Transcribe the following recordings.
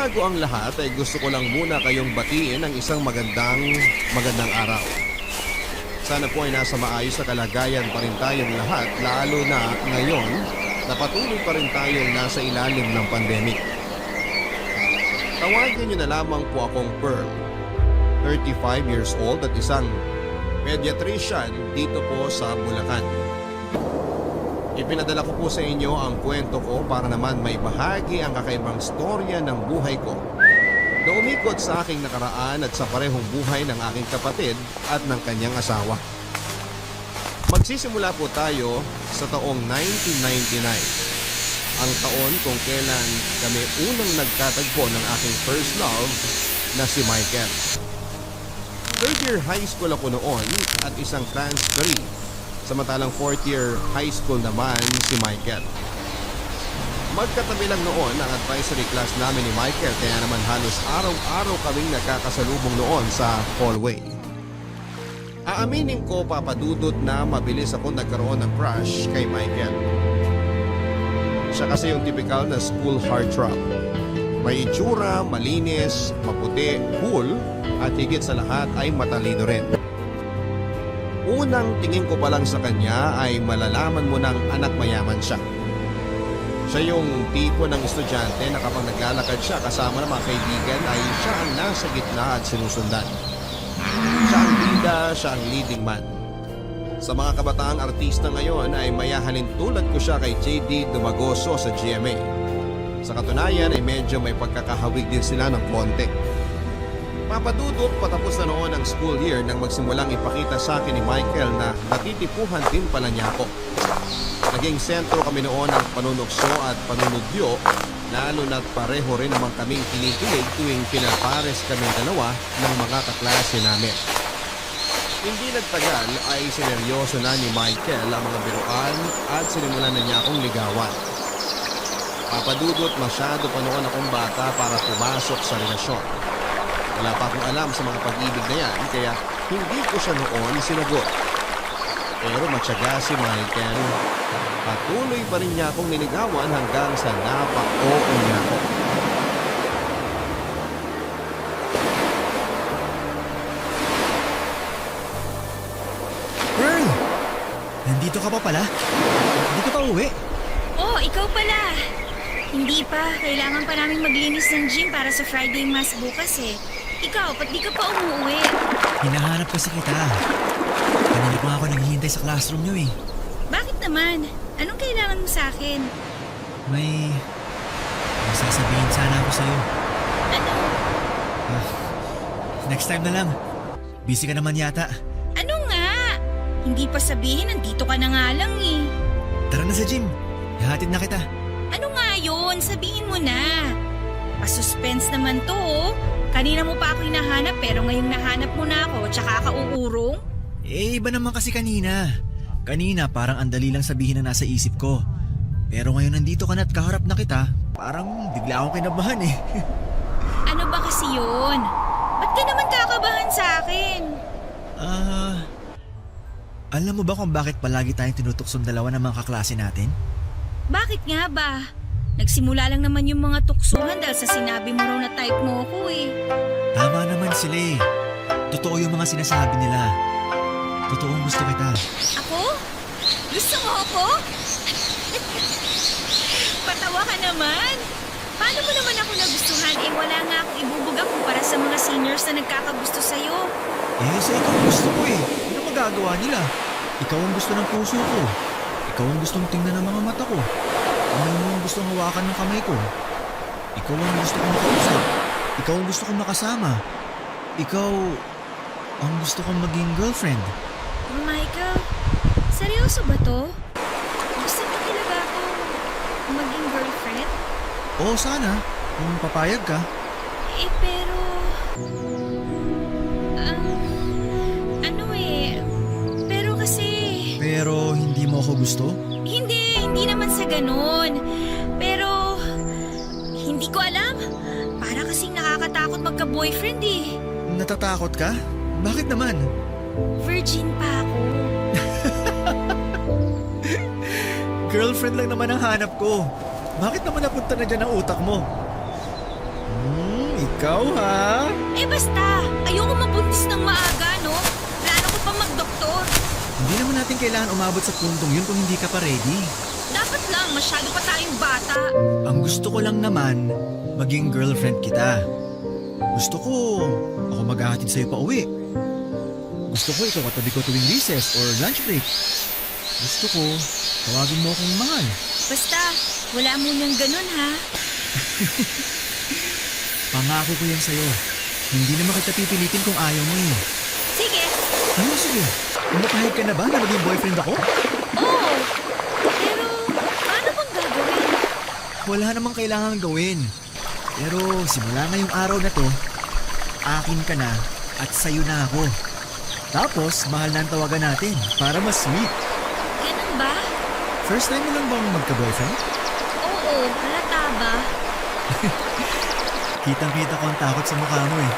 Bago ang lahat ay gusto ko lang muna kayong batiin ng isang magandang araw. Sana po ay nasa maayos na kalagayan pa rin tayong lahat, lalo na ngayon na patuloy pa rin tayong nasa ilalim ng pandemic. Tawagin niyo na lamang po akong Pearl, 35 years old at isang pediatrician dito po sa Bulacan. Ipinadala ko po sa inyo ang kwento ko para naman may bahagi ang kakaibang storya ng buhay ko na umikot sa aking nakaraan at sa parehong buhay ng aking kapatid at ng kanyang asawa. Magsisimula po tayo sa taong 1999, ang taon kung kailan kami unang nagkatagpo ng aking first love na si Michael. Third year high school ako noon at isang transferee. Samantalang fourth year high school naman si Michael. Magkatabi lang noon ang advisory class namin ni Michael, kaya naman halos araw-araw kaming nagkakasalubong noon sa hallway. Aaminin ko, papadudot, na mabilis ako nagkaroon ng crush kay Michael. Siya kasi yung typical na school heartthrob. May itsura, malinis, maputi, cool, at higit sa lahat ay matalino rin. Unang tingin ko pa lang sa kanya ay malalaman mo ng anak mayaman siya. Siya yung tipo ng estudyante na kapag naglalakad siya kasama ng mga kaibigan ay siya ang nasa gitna at sinusundan. Siya ang bida, siya ang leading man. Sa mga kabataang artista ngayon ay mayahalin tulad ko siya kay JD Dumagoso sa GMA. Sa katunayan ay medyo may pagkakahawig din sila ng konti. Papadudot, patapos na noon ang school year nang magsimulang ipakita sa akin ni Michael na natitipuhan din pala niya ako. Naging sentro kami noon ng panunukso at panunudyo, lalo na't pareho rin naman kaming kinikilig tuwing pinapares kaming dalawa ng mga kaklase namin. Hindi nagtagal ay sineryoso na ni Michael ang mga biruan at sinimulan na niya akong ligawan. Papadudot, masyado pa noon akong bata para pumasok sa relasyon. Wala pa akong alam sa mga pag-ibig na yan, kaya hindi ko siya noon sinagot. Pero matyaga si Michael. Patuloy pa rin niya akong niligawan hanggang sa napak-oo niya ako. Pearl! Nandito ka pa pala? Hindi ka pa uwi? Oh, ikaw pala. Hindi pa. Kailangan pa namin maglinis ng gym para sa Friday Mass bukas eh. Ikaw, ba't di ka pa umuwi? Hinahanap kasi kita. Kanina pa ako naghihintay sa classroom niyo eh. Bakit naman? Anong kailangan mo sa akin? May sasabihin sana ako sa'yo. Ano? Next time na lang. Busy ka naman yata. Ano nga? Hindi pa sabihin, nandito ka na nga lang eh. Tara na sa gym. Ihatid na kita. Ano nga yun? Sabihin mo na. Pa-suspense naman to oh. Kanina mo pa ako hinahanap pero ngayong nahanap mo na ako tsaka ka uurong? Eh, iba naman kasi kanina. Kanina parang andali lang sabihin na nasa isip ko. Pero ngayon nandito ka na at kaharap na kita, parang bigla akong kinabahan eh. Ano ba kasi yun? Ba't ka naman kakabahan sa akin? Alam mo ba kung bakit palagi tayong tinutuksong dalawa ng mga kaklase natin? Bakit nga ba? Nagsimula lang naman yung mga tuksuhan dahil sa sinabi mo raw na type mo ako eh. Tama naman sila eh. Totoo yung mga sinasabi nila. Totoong gusto kita. Ako? Gusto mo ako? Patawa ka naman. Paano mo naman ako nagustuhan? Eh wala nga akong ibubuga kumpara sa mga seniors na nagkakagusto sa'yo. Eh, sa ikaw ang gusto ko eh. Ano magagawa nila? Ikaw ang gusto ng puso ko. Ikaw ang gustong tingnan ng mga mata ko. Ano ang gustong hawakan ng kamay ko. Ikaw ang gusto kong makausap. Ikaw ang gusto kong makasama. Ikaw ang gusto kong maging girlfriend. Michael, seryoso ba to? Gusto mo talaga akong maging girlfriend? Oo, sana. Kung papayag ka. Eh pero... ano eh... Pero kasi... Pero hindi mo ako gusto? Hindi naman sa ganun. Pero... Hindi ko alam. Para kasing nakakatakot magka-boyfriend eh. Natatakot ka? Bakit naman? Virgin pa ako. Girlfriend lang naman ang hanap ko. Bakit naman napunta na dyan ang utak mo? Ikaw ha? Eh basta, ayoko mabuntis ng maaga, no? Plano ko pa magdoktor. Hindi naman natin kailangan umabot sa puntong yun kung hindi ka pa ready. Dapat lang, masyado pa tayong bata. Ang gusto ko lang naman, maging girlfriend kita. Gusto ko, ako maghahatid sa'yo pa uwi. Gusto ko ikaw katabi ko tuwing recess or lunch break. Gusto ko, tawagin mo akong mahal. Basta, wala mo nang ganun, ha? Pangako ko yan sa'yo. Hindi naman kita pipilitin kung ayaw mo eh. Sige. Ano sige? Umapahig ka na ba na maging boyfriend ako? Oo. Pero, paano bang gagawin? Wala namang kailangan gawin. Pero simula ngayong araw na to, akin ka na at sa'yo na ako. Tapos, mahal na ang tawagan natin para mas sweet. Ganun ba? First time mo lang bang magka-boyfriend? Oo, halata ba? Kitang-kita ko ang takot sa mukha mo eh.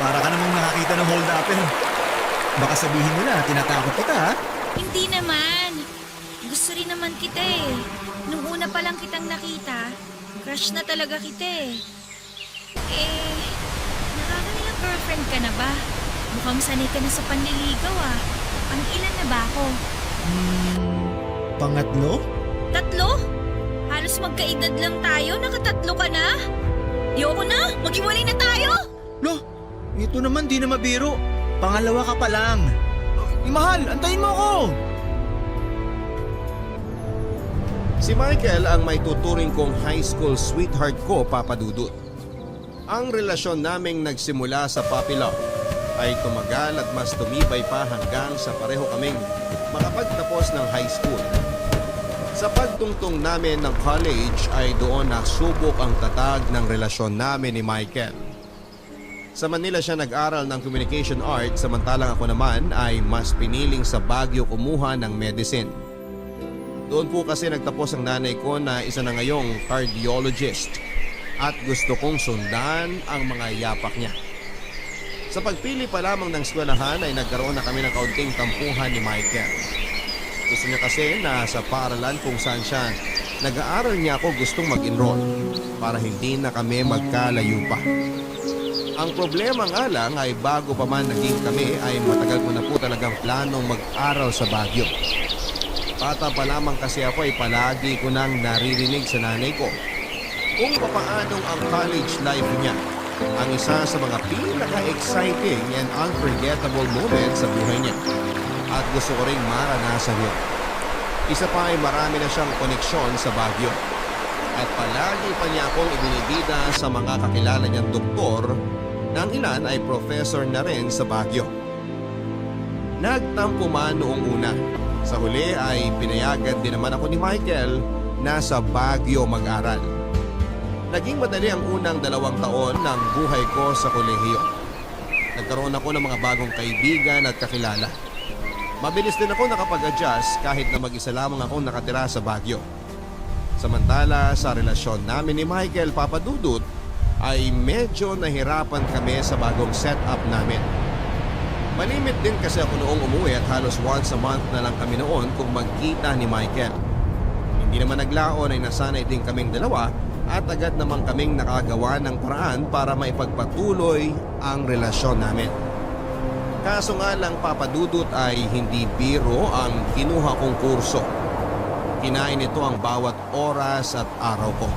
Para ka namang nakakita ng hold-upper. Baka sabihin mo na, tinatakot kita ha? Hindi naman. Gusto rin naman kita eh. Nung una pa lang kitang nakita, crush na talaga kita eh. Eh, nakakailang girlfriend ka na ba? Mukhang sanay ka na sa panliligaw ah. Ang ilan na ba ako? Pangatlo? 3? Halos magkaedad lang tayo, nakatatlo ka na? Ayoko na, maghiwalay na tayo! Lo, ito naman di na mabiro. Pangalawa ka pa lang. Mahal, antayin mo ako! Si Michael ang may tuturing kong high school sweetheart ko, Papa Dudut. Ang relasyon naming nagsimula sa puppy love ay tumagal at mas tumibay pa hanggang sa pareho kaming makapagtapos ng high school. Sa pagtungtong namin ng college ay doon nasubok ang tatag ng relasyon namin ni Michael. Sa Manila siya nag-aral ng communication art samantalang ako naman ay mas piniling sa Baguio kumuha ng medicine. Doon po kasi nagtapos ang nanay ko na isa na ngayong cardiologist at gusto kong sundan ang mga yapak niya. Sa pagpili pa lamang ng eskwelahan ay nagkaroon na kami ng kaunting tampuhan ni Michael. Gusto niya kasi na sa paaralan kung saan siya nag-aaral niya ako gustong mag-enroll para hindi na kami magkalayo pa. Ang problema nga lang ay bago pa man naging kami ay matagal ko na po talagang planong mag-aral sa Baguio. Bata pa lamang kasi ako ay palagi ko nang naririnig sa nanay ko kung papaanong ang college life niya ang isa sa mga pinaka-exciting and unforgettable moments sa buhay niya. At gusto ko ring maranasan yun. Isa pa ay marami na siyang koneksyon sa Baguio. At palagi pa niya akong ibinibida sa mga kakilala niyang doktor na ang ilan ay professor na rin sa Baguio. Nagtampo man noong una. Sa huli ay pinayagan din naman ako ni Michael na sa Baguio mag-aral. Naging madali ang unang 2 taon ng buhay ko sa kolehiyo. Nagkaroon ako ng mga bagong kaibigan at kakilala. Mabilis din ako nakapag-adjust kahit na mag-isa lamang akong nakatira sa Baguio. Samantala sa relasyon namin ni Michael, Papa Dudut, ay medyo nahirapan kami sa bagong setup namin. Malimit din kasi ako noong umuwi at halos once a month na lang kami noon kung magkita ni Michael. Hindi naman naglaon ay nasanay din kaming dalawa at agad naman kaming nakagawa ng paraan para maipagpatuloy ang relasyon namin. Kaso nga lang, Papa Dudut, ay hindi biro ang kinuha kong kurso. Kinain nito ang bawat oras at araw ko.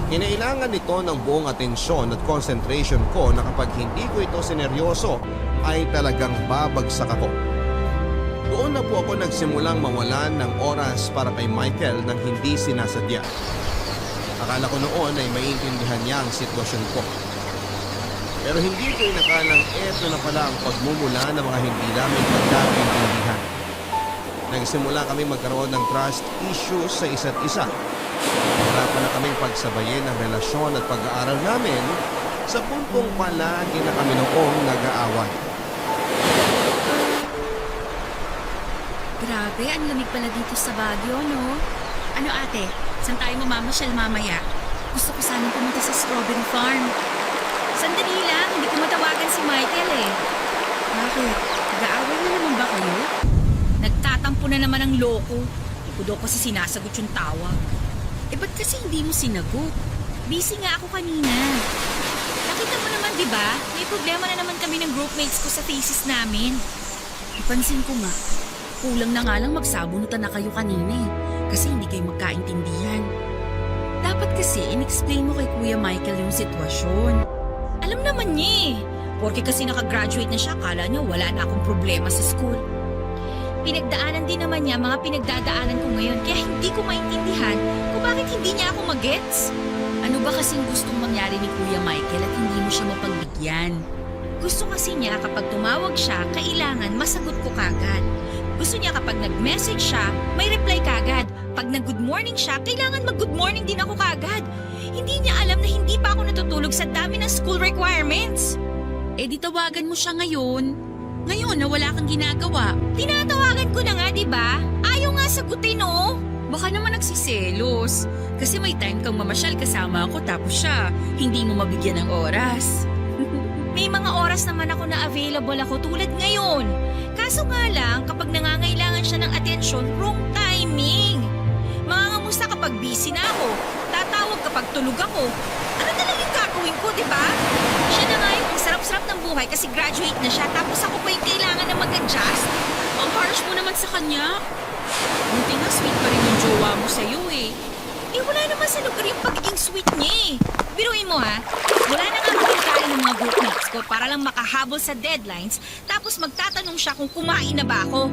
Kinailangan nito ng buong atensyon at concentration ko na kapag hindi ko ito sineryoso ay talagang babagsak ako. Doon na po ako nagsimulang mawalan ng oras para kay Michael nang hindi sinasadya. Akala ko noon ay maintindihan niya ang sitwasyon ko. Pero hindi ko inakalang eto na pala ang pagmumula ng mga hindi namin pagkakaintindihan. Nagsimula kami magkaroon ng trust issues sa isa't isa. Hirapan na kaming pagsabayin ang relasyon at pag-aaral namin sa puntong palagi na kami noong nag-aaway. Grabe, ang lamig pala dito sa Baguio, no? Ano ate, saan tayo mamamasyal mamaya? Gusto ko sanang pumunta sa strawberry farm. Sandali lang, hindi ko matawagan si Michael eh. Bakit? Nag-aaway na naman ba kayo? Nagtatampo na naman ang loko. Hindi ko daw kasi sinasagot yung tawag. Eh ba't kasi hindi mo sinagot? Busy nga ako kanina. Nakita mo naman, di ba? May problema na naman kami ng groupmates ko sa thesis namin. Ipansin ko nga, kulang na nga lang magsabunutan na kayo kanina eh, kasi hindi kayo magkaintindihan. Dapat kasi in-explain mo kay Kuya Michael yung sitwasyon. Alam naman niya eh. Porque kasi nakagraduate na siya, akala niya wala na akong problema sa school. Pinagdaanan din naman niya mga pinagdadaanan ko ngayon, kaya hindi ko maintindihan kung bakit hindi niya ako magets. Ano ba kasing gustong mangyari ni Kuya Michael at hindi mo siya mapagbigyan? Gusto kasi niya kapag tumawag siya, kailangan masagot ko kagad. Gusto niya kapag nag-message siya, may reply kagad. Pag nag-good morning siya, kailangan mag-good morning din ako kagad. Hindi niya alam na hindi pa ako natutulog sa dami ng school requirements. Eh di tawagan mo siya ngayon. Ngayon na wala kang ginagawa. Tinatawagan ko na nga, di ba? Ayaw nga sagutin, oh. Baka naman nagsiselos. Kasi may time kang mamasyal kasama ako tapos siya, hindi mo mabigyan ng oras. May mga oras naman ako na available ako tulad ngayon. Kaso nga lang, kapag nangangailangan siya ng atensyon, wrong timing. Mangangamusta kapag busy na ako. Tatawag kapag tulog ako. Ano talagang gagawin ko, di ba? Siya na nga yung sarap-sarap ng buhay kasi graduate na siya tapos ako pa yung kailangan na mag-adjust. Ang harsh mo naman sa kanya. Buti nga sweet pa rin yung jowa mo sa'yo eh. Eh wala naman sa lugar yung pagiging sweet niya eh. Biruin mo ha, wala na nga magkakali ng mga groupmates ko para lang makahabol sa deadlines tapos magtatanong siya kung kumain na ba ako.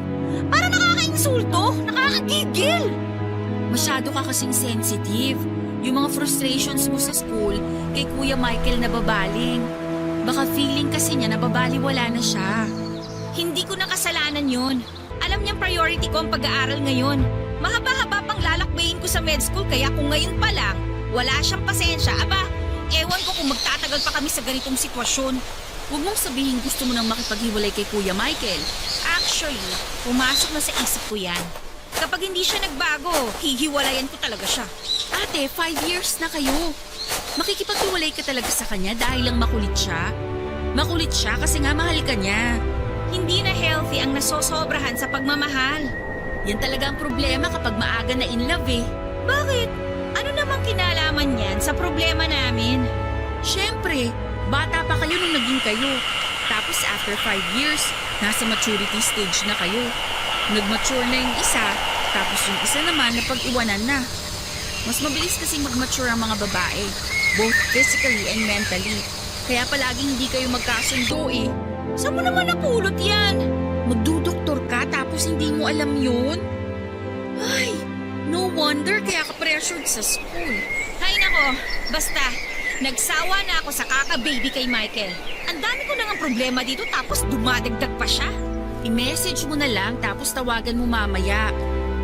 Para nakakainsulto, nakakagigil. Masyado ka kasing sensitive. Yung mga frustrations mo sa school kay Kuya Michael nababaling. Baka feeling kasi niya nababaliwala na siya. Hindi ko na kasalanan yun. Alam niyang priority ko ang pag-aaral ngayon. Mahaba-haba pang lalakbayin ko sa med school kaya kung ngayon pa lang, wala siyang pasensya. Aba, ewan ko kung magtatagal pa kami sa ganitong sitwasyon. Huwag mong sabihin gusto mo nang makipaghiwalay kay Kuya Michael. Actually, pumasok na sa isip ko yan. Kapag hindi siya nagbago, hihiwalayan ko talaga siya. Ate, 5 years na kayo. Makikipaghiwalay ka talaga sa kanya dahil lang makulit siya? Makulit siya kasi nga mahal ka niya. Hindi na healthy ang nasosobrahan sa pagmamahal. Yan talaga ang problema kapag maaga na in love eh. Bakit? Ano namang kinalaman niyan sa problema namin? Siyempre, bata pa kayo nung naging kayo. Tapos after 5 years, nasa maturity stage na kayo. Nag-mature na yung isa, tapos yung isa naman napag-iwanan na. Mas mabilis kasi mag-mature ang mga babae, both physically and mentally. Kaya palaging hindi kayo magkasundo eh. Saan mo naman napulot yan? Magdudoktor ka tapos hindi mo alam yun? Ay, no wonder kaya ka pressured sa school. Hay nako, basta, nagsawa na ako sa kaka-baby kay Michael. Ang dami ko nang problema dito tapos dumadagdag pa siya. I-message mo na lang tapos tawagan mo mamaya.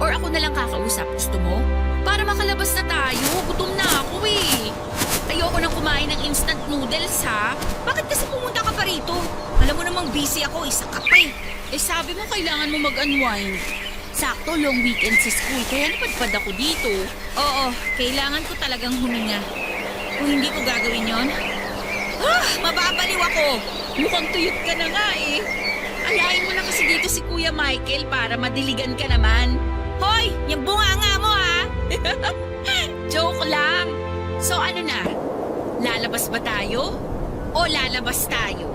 Or ako na lang kakausap, gusto mo? Para makalabas na tayo, gutom na ako eh. Ayoko nang kumain ng instant noodles ha. Bakit kasi pumunta ka pa rito? Alam mo namang busy ako, isa ka pa eh. Eh sabi mo kailangan mo mag-unwind. Sakto, long weekend sa school, kaya napadpad ako dito. Oo, kailangan ko talagang huminga. Kung hindi ko gagawin yon, mababaliw ako. Mukhang tuyot ka na nga eh. Ayain mo na kasi dito si Kuya Michael para madiligan ka naman. Hoy, yung bunganga mo ha! Joke lang. So ano na? Lalabas ba tayo? O lalabas tayo?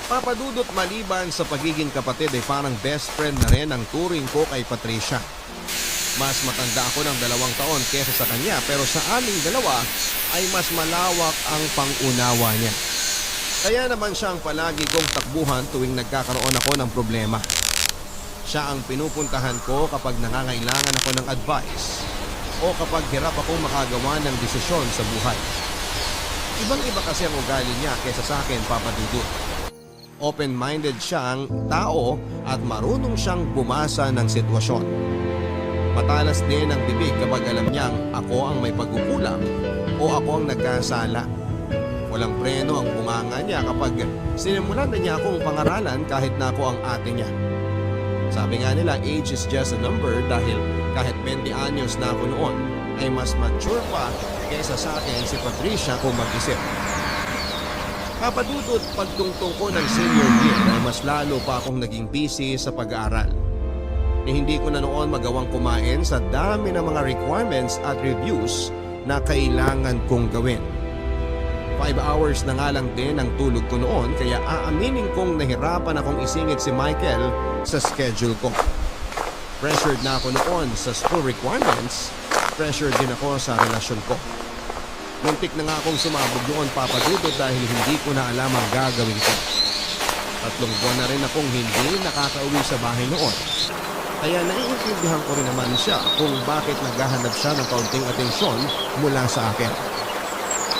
Papadudot maliban sa pagiging kapatid ay parang best friend na rin ang turing ko kay Patricia. Mas matanda ako ng 2 taon kesa sa kanya pero sa aming dalawa ay mas malawak ang pangunawa niya. Kaya naman siya ang palagi kong takbuhan tuwing nagkakaroon ako ng problema. Siya ang pinupuntahan ko kapag nangangailangan ako ng advice o kapag hirap akong makagawa ng desisyon sa buhay. Ibang-iba kasi ang ugali niya kesa sa akin, Papa Dudut. Open-minded siyang tao at marunong siyang bumasa ng sitwasyon. Matalas din ang bibig kapag alam niyang ako ang may pagkukulang o ako ang nagkasala. Walang preno ang bunganga niya kapag sinimulan na niya akong pangaralan kahit na ako ang ate niya. Sabi nga nila, age is just a number dahil kahit 20 anyos na ako noon, ay mas mature pa kaysa sa akin si Patricia kung mag-isip. Papadudot pagtungtong ko ng senior year ay mas lalo pa akong naging busy sa pag-aaral. ni hindi ko na noon magawang kumain sa dami ng mga requirements at reviews na kailangan kong gawin. 5 hours na nga lang din ang tulog ko noon kaya aaminin kong nahirapan akong isingit si Michael sa schedule ko. Pressured na ako noon sa school requirements, pressured din ako sa relasyon ko. Muntik na nga akong sumabog noon, Papa Dudut, dahil hindi ko na alam ang gagawin ko. 3 buwan na rin akong hindi nakakauwi sa bahay noon. Kaya naiintindihan ko rin naman siya kung bakit naghahanap siya ng kaunting atensyon mula sa akin.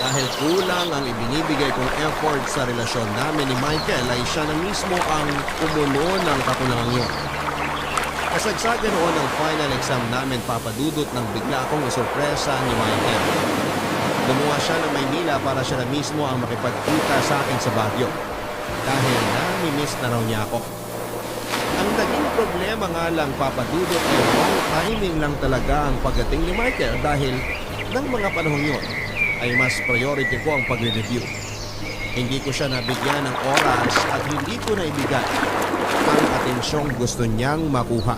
Dahil kulang ang ibinibigay kong effort sa relasyon namin ni Michael ay siya na mismo ang pumuno ng kakulangan yun. Kasagsagan noon ang final exam namin, Papa Dudut, nang bigla akong isurpresa ni Michael. Lumuha siya ng Maynila para siya na mismo ang makipagkita sa akin sa Baguio. Dahil nami-miss na raw niya ako. Ang naging problema nga lang, Papa Dudut, ay wrong timing lang talaga ang pagdating ni Michael dahil ng mga panahon yun ay mas priority ko ang pagre-review. Hindi ko siya nabigyan ng oras at hindi ko naibigay ang atensyong gusto niyang makuha.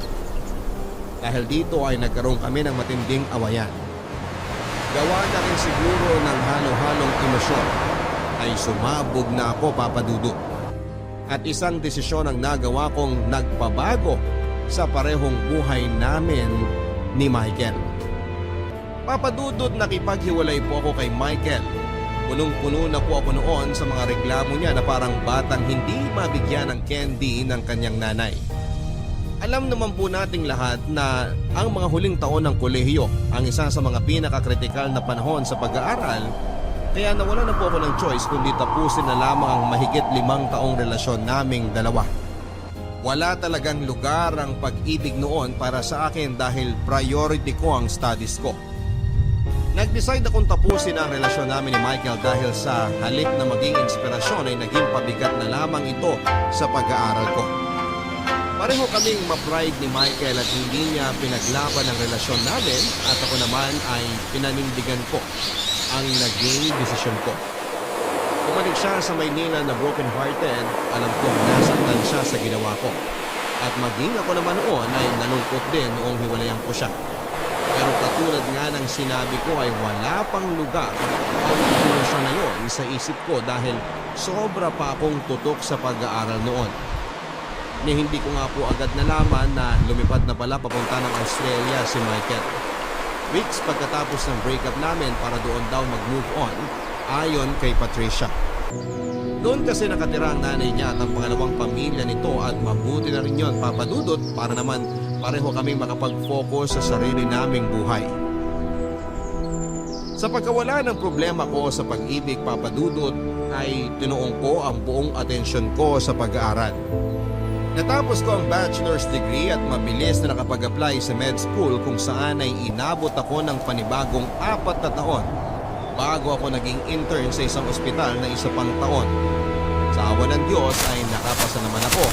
Dahil dito ay nagkaroon kami ng matinding awayan. Gawa na rin siguro ng halo-halong emosyon ay sumabog na ako, Papa Dudut. At isang desisyon ang nagawa kong nagpabago sa parehong buhay namin ni Michael. Papa Dudut, nakipaghiwalay po ako kay Michael. Punong-puno na po ako noon sa mga reklamo niya na parang batang hindi mabigyan ng candy ng kanyang nanay. Alam naman po nating lahat na ang mga huling taon ng kolehiyo ang isa sa mga pinakakritikal na panahon sa pag-aaral, kaya nawala na po ako ng choice kundi tapusin na lamang ang mahigit 5 taong relasyon naming dalawa. Wala talagang lugar ang pag-ibig noon para sa akin dahil priority ko ang studies ko. Nag-decide akong tapusin ang relasyon namin ni Michael dahil sa halip na maging inspirasyon ay naging pabigat na lamang ito sa pag-aaral ko. Pareho kaming ma-pride ni Michael at hindi niya pinaglaban ang relasyon namin at ako naman ay pinanindigan ko ang naging desisyon ko. Bumalik siya sa Maynila na broken-hearted, alam kong nasaktan siya sa ginawa ko. At maging ako naman noon ay nalungkot din noong hiwalayan ko siya. Pero katulad nga ng sinabi ko ay wala pang lugar ang emosyon na yun sa isip ko dahil sobra pa akong tutok sa pag-aaral noon. Ni hindi ko nga po agad nalaman na lumipad na pala papunta ng Australia si Michael. Weeks pagkatapos ng breakup namin para doon daw mag-move on, ayon kay Patricia. Doon kasi nakatira ang nanay niya at ang pangalawang pamilya nito at mabuti na rin yun, Papa Dudut, para naman pareho kami makapag-focus sa sarili naming buhay. Sa pagkawala ng problema ko sa pag-ibig, Papa Dudut, ay tinuong ko ang buong atensyon ko sa pag-aaral. Natapos ko ang bachelor's degree at mabilis na nakapag-apply sa med school kung saan ay inabot ako ng panibagong 4 na taon bago ako naging intern sa isang ospital na 1 pang taon. Sa awa ng Diyos ay nakapasa naman ako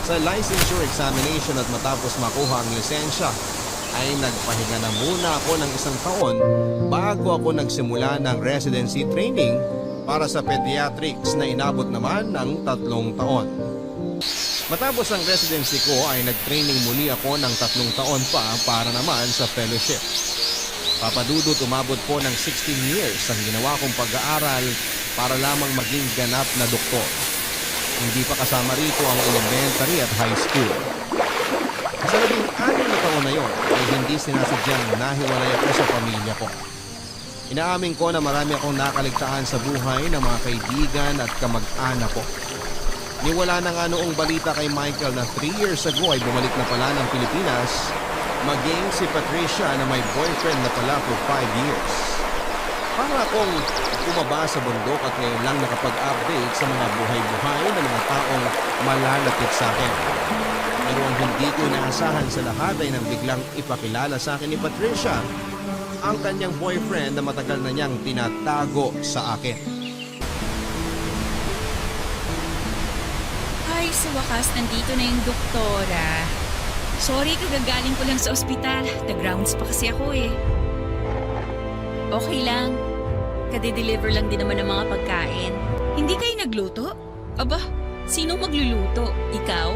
sa licensure examination at matapos makuha ang lisensya ay nagpahinga na muna ako ng 1 taon bago ako nagsimula ng residency training para sa pediatrics na inabot naman ng 3 taon. Matapos ang residency ko ay nag-training muli ako ng 3 taon pa para naman sa fellowship. Papa Dudut, umabot po ng 16 years ang ginawa kong pag-aaral para lamang maging ganap na doktor. Hindi pa kasama rito ang elementary at high school. Sa 16 na taon na yon ay hindi sinasadyang nahiwalay ako sa pamilya ko. Inaamin ko na marami akong nakaligtaan sa buhay ng mga kaibigan at kamag-anak ko. Niwala na nga noong balita kay Michael na 3 years ago ay bumalik na pala ng Pilipinas, maging si Patricia na may boyfriend na pala for 5 years. Para akong umaba sa bundok at ngayon lang nakapag-update sa mga buhay-buhay ng mga taong malalapit sa akin. Pero ang hindi ko inaasahan sa lahat ay nang biglang ipakilala sa akin ni Patricia ang kanyang boyfriend na matagal na niyang tinatago sa akin. Ay, sa wakas, nandito na yung doktora. Sorry, kagagaling ko lang sa ospital. Nag-rounds pa kasi ako eh. Okay lang. Kade-deliver lang din naman ng mga pagkain. Hindi kayo nagluto? Aba, sino magluluto? Ikaw?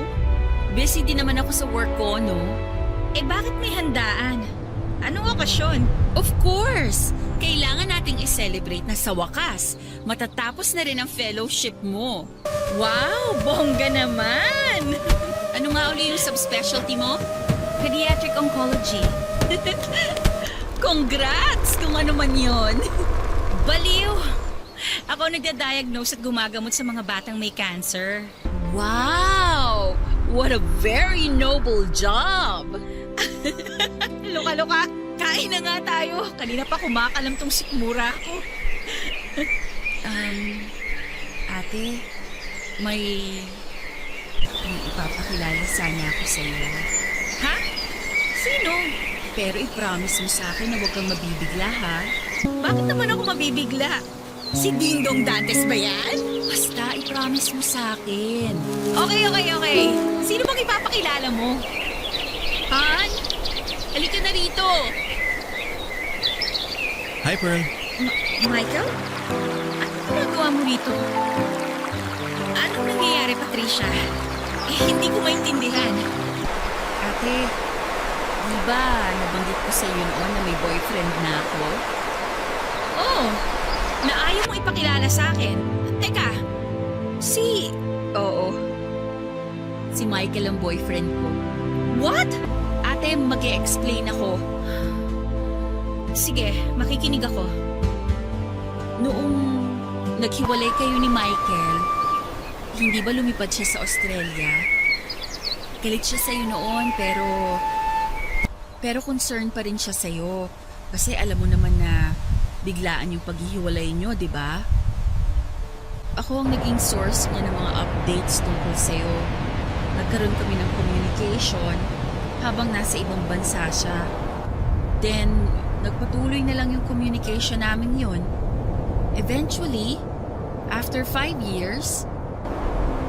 Busy din naman ako sa work ko, no? Eh bakit may handaan? Anong okasyon? Of course! Kailangan nating i-celebrate na sa wakas. Matatapos na rin ang fellowship mo. Wow! Bongga naman! Ano nga uli yung subspecialty mo? Pediatric Oncology. Congrats! Kung ano man yon. Baliw! Ako nagda-diagnose at gumagamot sa mga batang may cancer. Wow! What a very noble job! Loka-loka! Kain na nga tayo. Kanina pa kumakalam tong sikmura ko. Ate, may ipapakilala sana ako sa iyo. Ha? Sino? Pero i-promise mo sa akin na huwag kang mabibigla, ha? Bakit naman ako mabibigla? Si Dingdong Dantes ba yan? Basta, i-promise mo sa akin. Okay. Sino bang ipapakilala mo? Han? Halika na rito. Hi, Pearl. Michael? Anong ginagawa mo rito? Anong nangyayari, Patricia? Hindi ko maintindihan. Ate, di ba nabanggit ko sa iyo noon na may boyfriend na ako? Oo, na ayaw mo ipakilala sa akin. Teka, Oo. Si Michael ang boyfriend ko. What? Ate, mag-e-explain ako. Sige, makikinig ako. Noong naghiwalay kayo ni Michael, hindi ba lumipad siya sa Australia? Galit siya sa'yo noon, pero concerned pa rin siya sa'yo. Kasi alam mo naman na biglaan yung paghihiwalay nyo, di ba? Ako ang naging source niya ng mga updates tungkol sa'yo. Nagkaroon kami ng communication habang nasa ibang bansa siya. Then, nagpatuloy na lang yung communication namin yon. Eventually, after 5 years,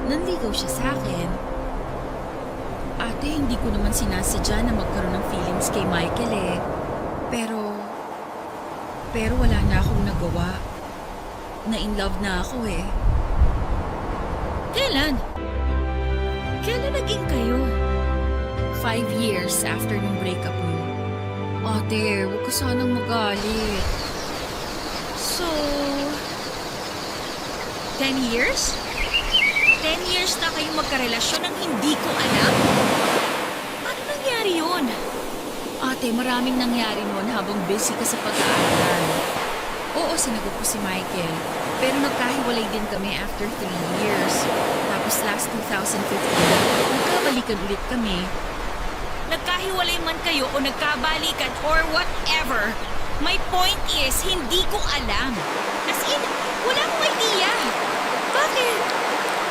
nanligaw siya sa akin. Ate, hindi ko naman sinasadya na magkaroon ng feelings kay Michael eh. Pero wala na akong nagawa. Na-in love na ako eh. Kailan? Kailan naging kayo? 5 years after nung breakup mo. Ate, huwag ka sanang magalit. So, 10 years? 10 years na kayong magkarelasyon nang hindi ko alam? Ano nangyari yun? Ate, maraming nangyari noon habang busy ka sa pag-aaral. Oo, sinagot ko si Michael. Pero nagkahiwalay din kami after 3 years. Tapos last 2015, nagkabalikan ulit kami. Nagkahiwalay man kayo o nagkabalikan or whatever, my point is, hindi ko alam. As in, wala akong idea. Bakit?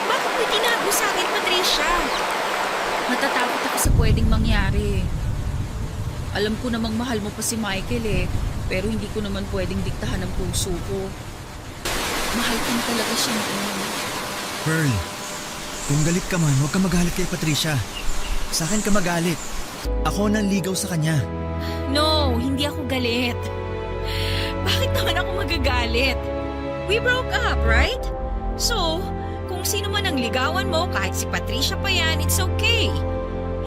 Bakit mo tinago sa akin, Patricia? Natatakot ako sa pwedeng mangyari. Alam ko namang mahal mo pa si Michael eh, pero hindi ko naman pwedeng diktahan ang puso ko. Mahal ko na talaga siya noon. Pearl, kung galit ka man, huwag ka magalit kay Patricia. Sa akin ka magalit. Ako nang ligaw sa kanya. No, hindi ako galit. Bakit naman ako magagalit? We broke up, right? So, kung sino man ang ligawan mo, kahit si Patricia pa yan, it's okay.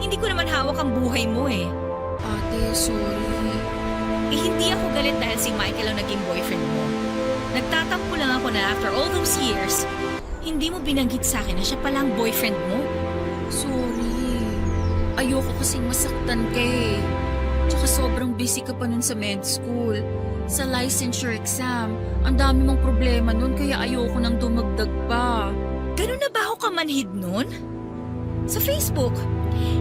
Hindi ko naman hawak ang buhay mo eh. Ate, sorry. Hindi ako galit dahil si Michael ang naging boyfriend mo. Nagtatampo lang ako na after all those years, hindi mo binanggit sa akin na siya palang boyfriend mo. Sorry. Ayoko kasing masaktan ka eh. Tsaka sobrang busy ka pa nun sa med school. Sa licensure exam, ang dami mong problema nun kaya ayoko nang dumagdag pa. Ganun na ba ako kamanhid nun? Sa Facebook,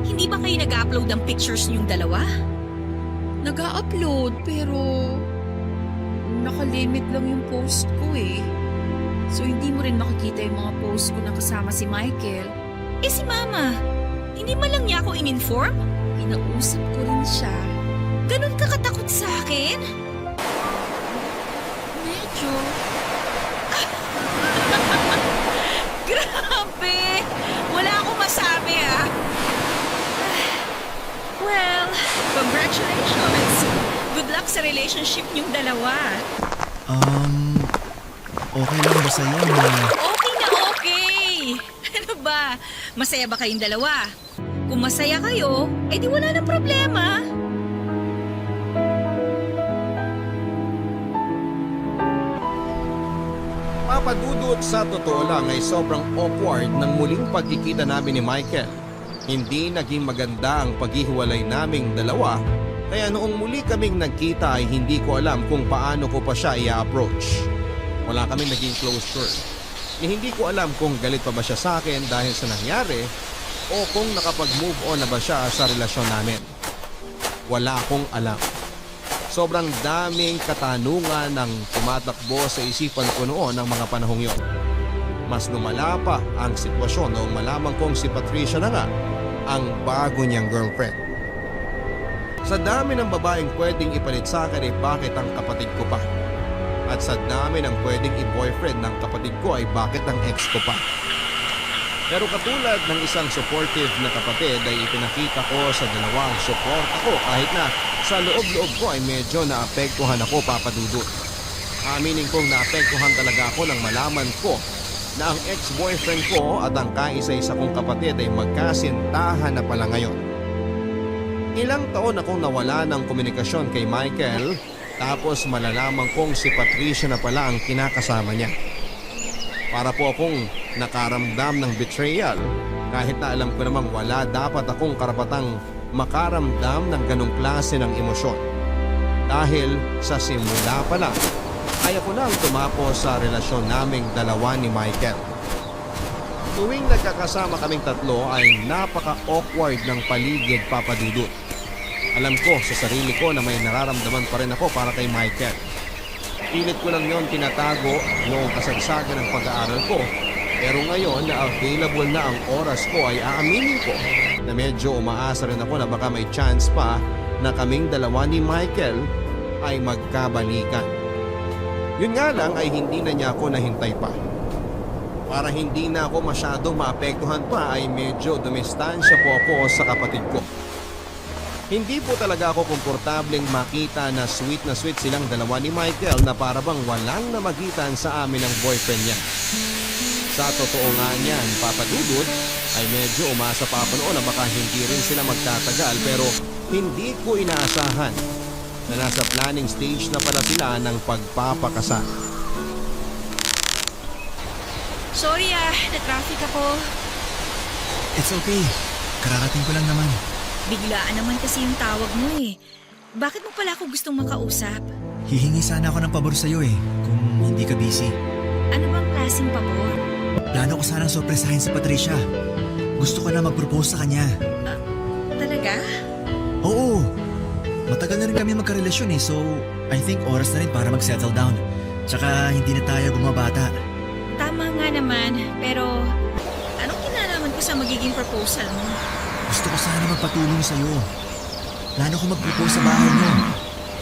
hindi ba kayo nag-upload ng pictures niyong dalawa? Nag-upload pero nakalimit lang yung post ko eh. So hindi mo rin makikita yung mga post ko na kasama si Michael. Eh si Mama, hindi man lang niya ako in-inform? Inausap ko rin siya. Ganun ka katakot sa akin? Medyo. Grabe! Wala akong masabi ah. Well, congratulations! Good luck sa relationship niyong dalawa. Okay lang ba sa'yo na... Okay na okay! Ano ba? Masaya ba kayong dalawa? Kung masaya kayo, edi wala nang problema. Papadudot, sa totoo lang ay sobrang awkward ng muling pagkikita namin ni Michael. Hindi naging maganda ang paghihiwalay naming dalawa, kaya noong muli kaming nagkita ay hindi ko alam kung paano ko pa siya i-approach. Wala kaming naging closure. Hindi ko alam kung galit pa ba siya sa akin dahil sa nangyari o kung nakapag-move on na ba siya sa relasyon namin. Wala akong alam. Sobrang daming katanungan ang tumatakbo sa isipan ko noon ng mga panahong yon. Mas lumala pa ang sitwasyon noong malaman kong si Patricia na nga ang bago niyang girlfriend. Sa dami ng babaeng pwedeng ipalit sa akin ay bakit ang kapatid ko pa? At sa dami ng pwedeng i-boyfriend ng kapatid ko ay bakit ang ex ko pa? Pero katulad ng isang supportive na kapatid ay ipinakita ko sa dalawang support ako kahit na sa loob-loob ko ay medyo naapektuhan ako, papadudot. Aminin kong naapektuhan talaga ako nang malaman ko na ang ex-boyfriend ko at ang kaisa-isa kong kapatid ay magkasintahan na pala ngayon. Ilang taon akong nawala ng komunikasyon kay Michael tapos malalaman kong si Patricia na pala ang kinakasama niya. Para po akong nakaramdam ng betrayal kahit na alam ko namang wala dapat akong karapatang makaramdam ng ganong klase ng emosyon. Dahil sa simula pa lang ay ako nang tumapos sa relasyon naming dalawa ni Michael. Tuwing nagkakasama kaming tatlo ay napaka-awkward ng paligid, papadudot. Alam ko sa sarili ko na may nararamdaman pa rin ako para kay Michael. Pilit ko lang yon tinatago noong kasagsagan ng pag-aaral ko. Pero ngayon na available na ang oras ko ay aaminin ko na medyo umaasa rin ako na baka may chance pa na kaming dalawa ni Michael ay magkabalikan. Yun nga lang ay hindi na niya ako nahintay pa. Para hindi na ako masyadong maapektuhan pa ay medyo dumistansya po ako sa kapatid ko. Hindi po talaga ako komportableng makita na sweet silang dalawa ni Michael na para bang walang namagitan sa amin ng boyfriend niya. Sa totoo nga niyan, papadudod, ay medyo umasa pa ako noon na baka hindi rin sila magtatagal pero hindi ko inaasahan na nasa planning stage na pala sila ng pagpapakasal. Sorry na-traffic ako. It's okay. Kararating ko lang naman. Biglaan naman kasi yung tawag mo eh. Bakit mo pala ako gustong makausap? Hihingi sana ako ng pabor sa'yo kung hindi ka busy. Ano bang klaseng pabor? Plano ko sanang sorpresahin si Patricia. Gusto ko na mag-propose sa kanya. Talaga? Oo. Matagal na rin kami magkarelasyon so I think oras na rin para mag-settle down. Tsaka hindi na tayo bumabata. Tama nga naman, pero anong kinalaman ko sa magiging proposal mo? Gusto ko sana magpatulong sa'yo. Plano ko mag-propose sa bahay niyo.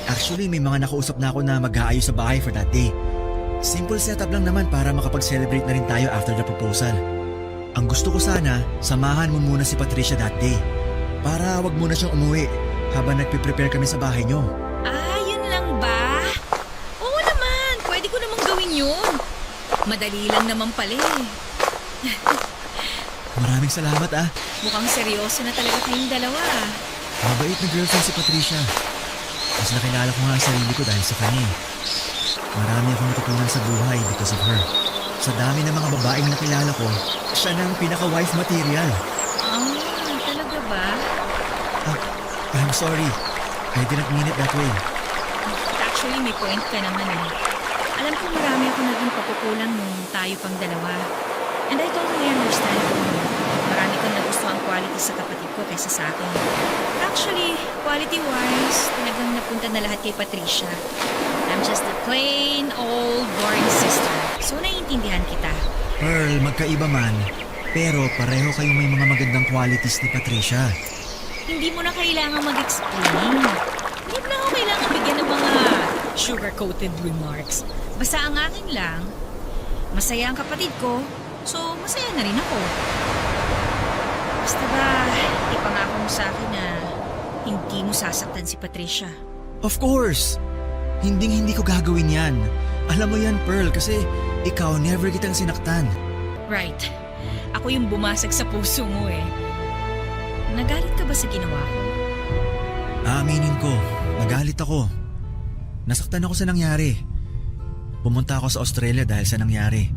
Actually, may mga nakausap na ako na mag-aayos sa bahay for that day. Simple setup lang naman para makapag-celebrate na rin tayo after the proposal. Ang gusto ko sana, samahan mo muna si Patricia that day. Para wag muna siyang umuwi habang nagpe-prepare kami sa bahay niyo. Yun lang ba? Oo naman, pwede ko namang gawin yun. Madali lang naman pala eh. Maraming salamat Mukhang seryoso na talaga kayong dalawa. Mabait na girlfriend si Patricia. Mas nakilala ko nga ang sarili ko dahil sa kanya. Marami akong natutunan sa buhay because of her. Sa dami ng mga babaeng nakilala ko, siya na ang pinaka-wife material. Talaga ba? I'm sorry. I didn't mean it that way. Actually, may point ka naman eh. Alam ko marami ako naging pagkukulang nung tayo pang dalawa. And I totally understand kung marami kang nagustuhan quality sa kapatid ko kaysa sa akin. Actually, quality-wise, talagang napunta na lahat kay Patricia. I'm just a plain old boring sister. So, naiintindihan kita. Pearl, magkaiba man. Pero pareho kayong may mga magandang qualities ni Patricia. Hindi mo na kailangan mag-explain. Hindi mo na ako kailangan bigyan ng mga sugar-coated remarks. Basta ang akin lang, masaya ang kapatid ko, so masaya na rin ako. Basta ba, ipangako mo sa akin na hindi mo sasaktan si Patricia. Of course! Hindi ko gagawin yan. Alam mo yan, Pearl, kasi ikaw never kitang sinaktan. Right. Ako yung bumasag sa puso mo eh. Nagalit ka ba sa ginawa ko? Aaminin ko, nagalit ako. Nasaktan ako sa nangyari. Pumunta ako sa Australia dahil sa nangyari.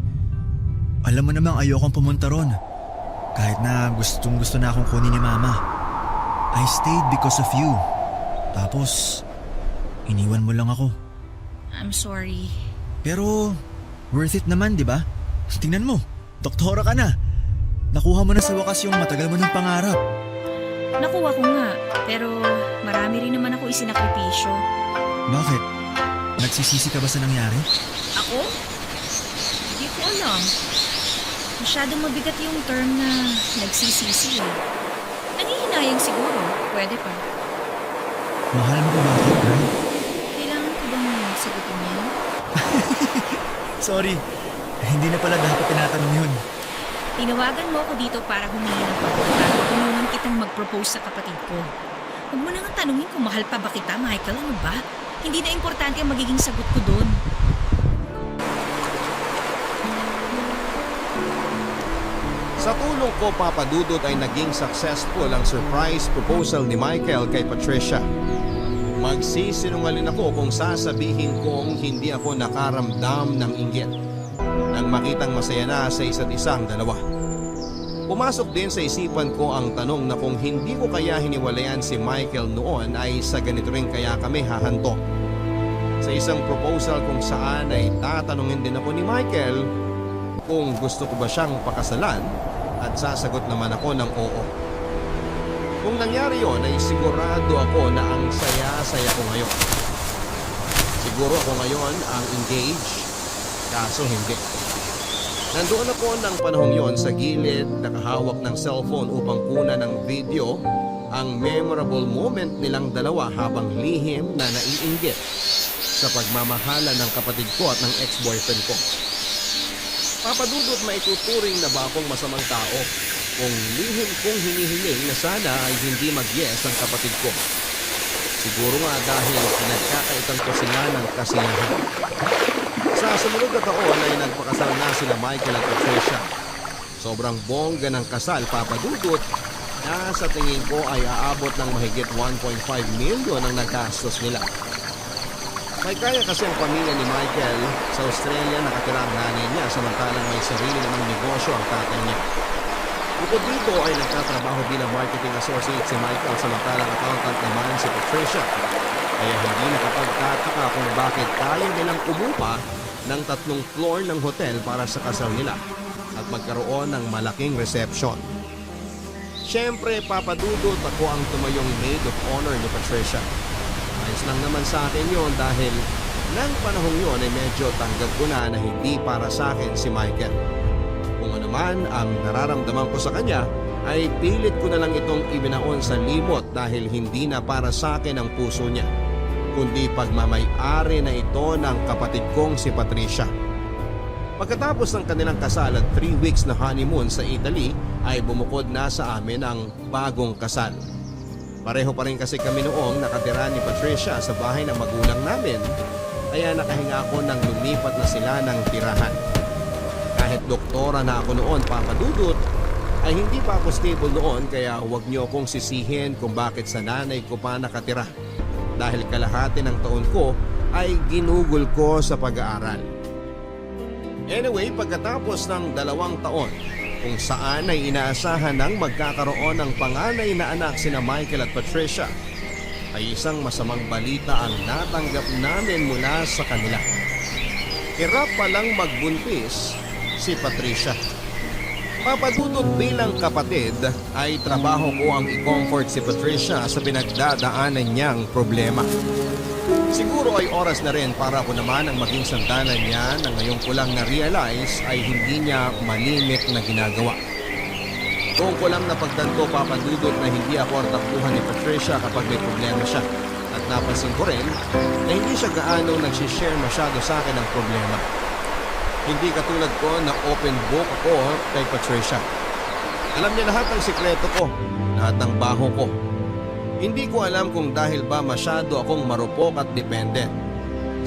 Alam mo namang ayokong pumunta ron. Kahit na gustong gusto na akong kunin ni Mama. I stayed because of you. Tapos, iniwan mo lang ako. I'm sorry. Pero, worth it naman, di ba? Tingnan mo, doktora ka na. Nakuha mo na sa wakas yung matagal mo ng pangarap. Nakuha ko nga, pero marami rin naman ako isinakripisyo. Bakit? Nagsisisi ka ba sa nangyari? Ako? Hindi ko alam. Masyadong mabigat yung term na nagsisisi eh. Nangihinayang siguro. Pwede pa. Mahal mo ko bakit, right? Kailangan ko bang sagutin yan? Sorry, hindi na pala dapat tinatanong yun. Tinawagan mo ako dito para humingi ng pabor para tulungan kitang mag-propose sa kapatid ko. Huwag mo nang tanungin kung mahal pa ba kita, Michael. Ano ba? Hindi na importante ang magiging sagot ko doon. Sa tulong ko, Papa Dudut, ay naging successful ang surprise proposal ni Michael kay Patricia. Magsisinungaling ako kung sasabihin kong hindi ako nakaramdam ng inggit nang makitang masaya na sa isa't isang dalawa. Pumasok din sa isipan ko ang tanong na kung hindi ko kaya hiniwalayan si Michael noon ay sa ganito rin kaya kami hahanto. Sa isang proposal kung saan ay tatanungin din ako ni Michael kung gusto ko ba siyang pakasalan at sasagot naman ako ng oo. Kung nangyari yon ay sigurado ako na ang saya-saya ko ngayon. Siguro ako ngayon ang engaged, kaso hindi. Nandoon ako ng panahong yon sa gilid, nakahawak ng cellphone upang kunan ng video ang memorable moment nilang dalawa habang lihim na naiinggit sa pagmamahala ng kapatid ko at ng ex-boyfriend ko. Papadudot, maituturing na ba akong masamang tao kung lihim kong hinihiling na sana ay hindi mag-yes ang kapatid ko? Siguro nga dahil nagkakaitan ko sila ng kasiyahan. Sa sumunod na taon ay nagpakasal na sila Michael at Patricia. Sobrang bongga ng kasal, Papadudot, na sa tingin ko ay aabot ng mahigit 1.5 million ang nagastos nila. May kaya kasi ang pamilya ni Michael. Sa Australia nakatira ang nanay niya samantalang may sarili namang negosyo ang tatay niya. Bukod dito ay nagtatrabaho bilang marketing associate si Michael samantalang accountant naman si Patricia. Kaya hindi nakapagtataka kung bakit kaya nilang umupa ng 3 floor ng hotel para sa kasal nila at magkaroon ng malaking reception. Siyempre, Papadudot, ako ang tumayong maid of honor ni Patricia. Ayos lang naman sa akin yon dahil nang panahong yon ay medyo tanggap ko na hindi para sa akin si Michael. Kung ano man ang nararamdaman ko sa kanya ay pilit ko na lang itong ibinaon sa limot dahil hindi na para sa akin ang puso niya, kundi pagmamay-ari na ito ng kapatid kong si Patricia. Pagkatapos ng kanilang kasal at 3 weeks na honeymoon sa Italy ay bumukod na sa amin ang bagong kasal. Pareho pa rin kasi kami noong nakatira ni Patricia sa bahay ng magulang namin, kaya nakahinga ako nang lumipat na sila ng tirahan. Kahit doktora na ako noon, Papadudot, ay hindi pa ako stable noon kaya huwag niyo akong sisihin kung bakit sa nanay ko pa nakatira. Dahil kalahati ng taon ko ay ginugol ko sa pag-aaral. Anyway, pagkatapos ng 2 taon, kung saan ay inaasahan ng magkakaroon ng panganay na anak sina Michael at Patricia, ay isang masamang balita ang natanggap namin mula sa kanila. Hirap palang magbuntis si Patricia. Papadudot, bilang kapatid ay trabaho ko ang i-comfort si Patricia sa pinagdadaanan niyang problema. Siguro ay oras na rin para ako naman ang maging sandalan niya na ngayon ko lang na-realize ay hindi niya malimit na ginagawa. Doon ko lang napagtanto, Papadudot, na hindi ako ang takbuhan ni Patricia kapag may problema siya. At napansin ko rin na hindi siya gaano nagsishare masyado sa akin ng problema. Hindi katulad ko na open book ako kay Patricia. Alam niya lahat ng sikreto ko, lahat ng baho ko. Hindi ko alam kung dahil ba masyado akong marupok at dependent.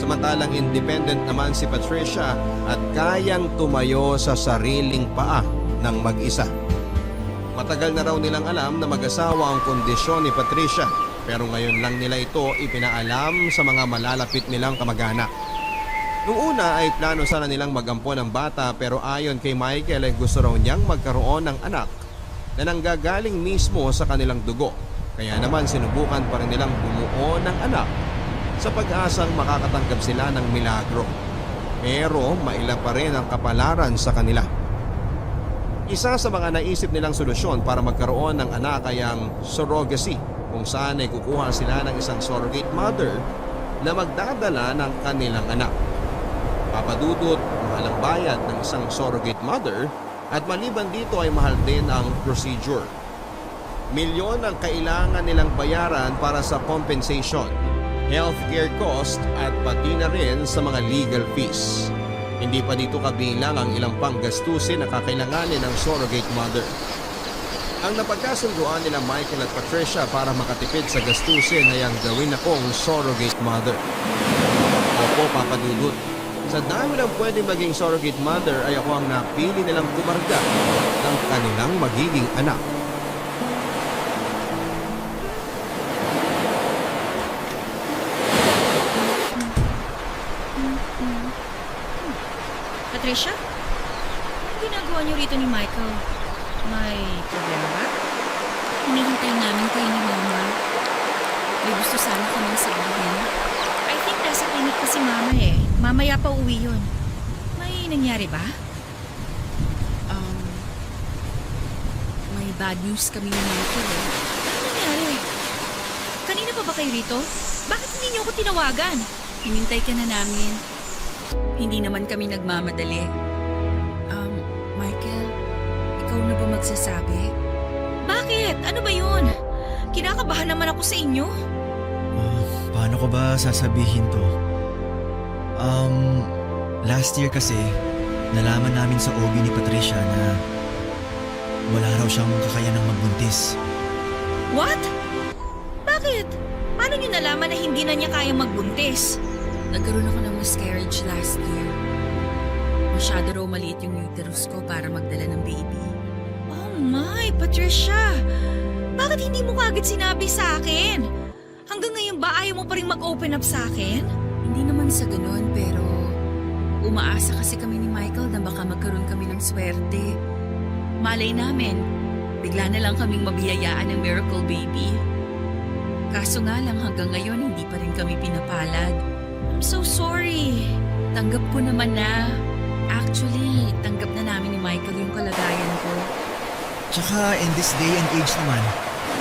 Samantalang independent naman si Patricia at kayang tumayo sa sariling paa ng mag-isa. Matagal na raw nilang alam na mag-asawa ang kondisyon ni Patricia, pero ngayon lang nila ito ipinaalam sa mga malalapit nilang kamag-anak. Noong una ay plano sana nilang mag-ampon ng bata, pero ayon kay Michael ay gusto raw niyang magkaroon ng anak na nanggagaling mismo sa kanilang dugo. Kaya naman sinubukan pa rin nilang bumuo ng anak sa pag-asang makakatanggap sila ng milagro. Pero maila pa rin ang kapalaran sa kanila. Isa sa mga naisip nilang solusyon para magkaroon ng anak ay ang surrogacy, kung saan ay kukuha sila ng isang surrogate mother na magdadala ng kanilang anak. Papadudot, mahal ang bayad ng isang surrogate mother at maliban dito ay mahal din ang procedure. Milyon ang kailangan nilang bayaran para sa compensation, healthcare cost at pati na rin sa mga legal fees. Hindi pa dito kabilang ang ilang pang gastusin na kakailanganin ng surrogate mother. Ang napagkasunduan nila Michael at Patricia para makatipid sa gastusin ay ang gawin akong surrogate mother. Opo, papadudot. Sa dami ng pwede maging surrogate mother ay ako ang napili nilang kumarga ng kanilang magiging anak. Patricia? Anong ginagawa niyo rito ni Michael? May problema ba? Hinihintay namin kayo ni Mama. May gusto sana kami sabihin. I think nasa clinic pa si Mama eh. Mamaya pa uwi yun. May nangyari ba? May bad news kami ni Michael eh. Ano nangyari? Kanina pa ba kayo rito? Bakit hindi niyo ako tinawagan? Hinintay ka na namin. Hindi naman kami nagmamadali. Michael, ikaw na ba magsasabi? Bakit? Ano ba yun? Kinakabahan naman ako sa inyo. Paano ko ba sasabihin to? Last year kasi, nalaman namin sa OB ni Patricia na wala raw siyang kakayanang magbuntis. What? Bakit? Paano niyo nalaman na hindi na niya kayang magbuntis? Nagkaroon ako ng miscarriage last year. Masyado raw maliit yung uterus ko para magdala ng baby. Oh my, Patricia! Bakit hindi mo kagad sinabi sa akin? Hanggang ngayon ba ayaw mo pa rin mag-open up sa akin? Hindi naman sa ganun, pero umaasa kasi kami ni Michael na baka magkaroon kami ng swerte. Malay namin, bigla na lang kaming mabiyayaan ng miracle baby. Kaso nga lang hanggang ngayon hindi pa rin kami pinapalad. I'm so sorry. Tanggap ko naman na. Actually, tanggap na namin ni Michael yung kalagayan ko. Tsaka in this day and age naman,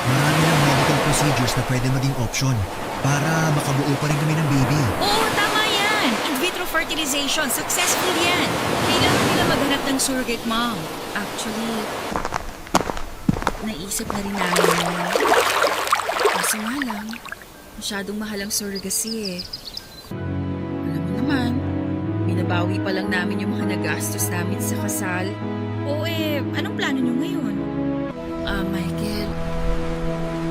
marami ng medical procedures na pwede maging option para makabuo pa rin kami ng baby. Oo, tama yan. In vitro fertilization, successful yan. Kailangan nila maghanap ng surrogate mom. Actually, naisip na rin namin yun. Kaso nga lang, masyadong mahal ang surrogacy eh. Alam mo naman, binabawi pa lang namin yung mga nagastos namin sa kasal. Oo eh, anong plano nyo ngayon? Michael,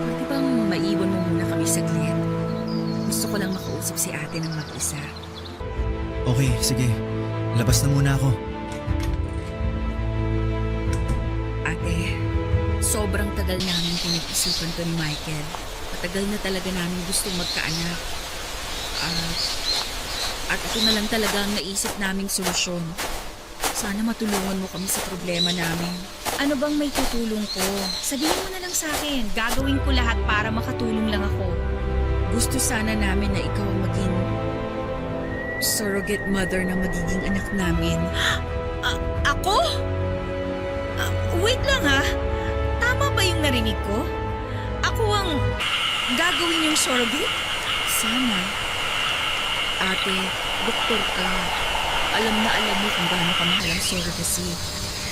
pwede bang maiwan mo muna kami saglit? Gusto ko lang makausap si ate ng mag-isa. Okay, sige. Labas na muna ako. Ate, sobrang tagal namin pinag-isipan to ni Michael. Matagal na talaga namin gustong magkaanak. At ito na lang talaga ang naisip naming solusyon. Sana matulungan mo kami sa problema namin. Ano bang may tutulong ko? Sabihin mo na lang sa akin. Gagawin ko lahat para makatulong lang ako. Gusto sana namin na ikaw ang maging surrogate mother na magiging anak namin. Ako? Wait lang ha. Tama ba yung narinig ko? Ako ang gagawin yung surrogate? Sana. Ate, doktor ka. Alam na alam mo kung gaano kamahal ang surrogacy.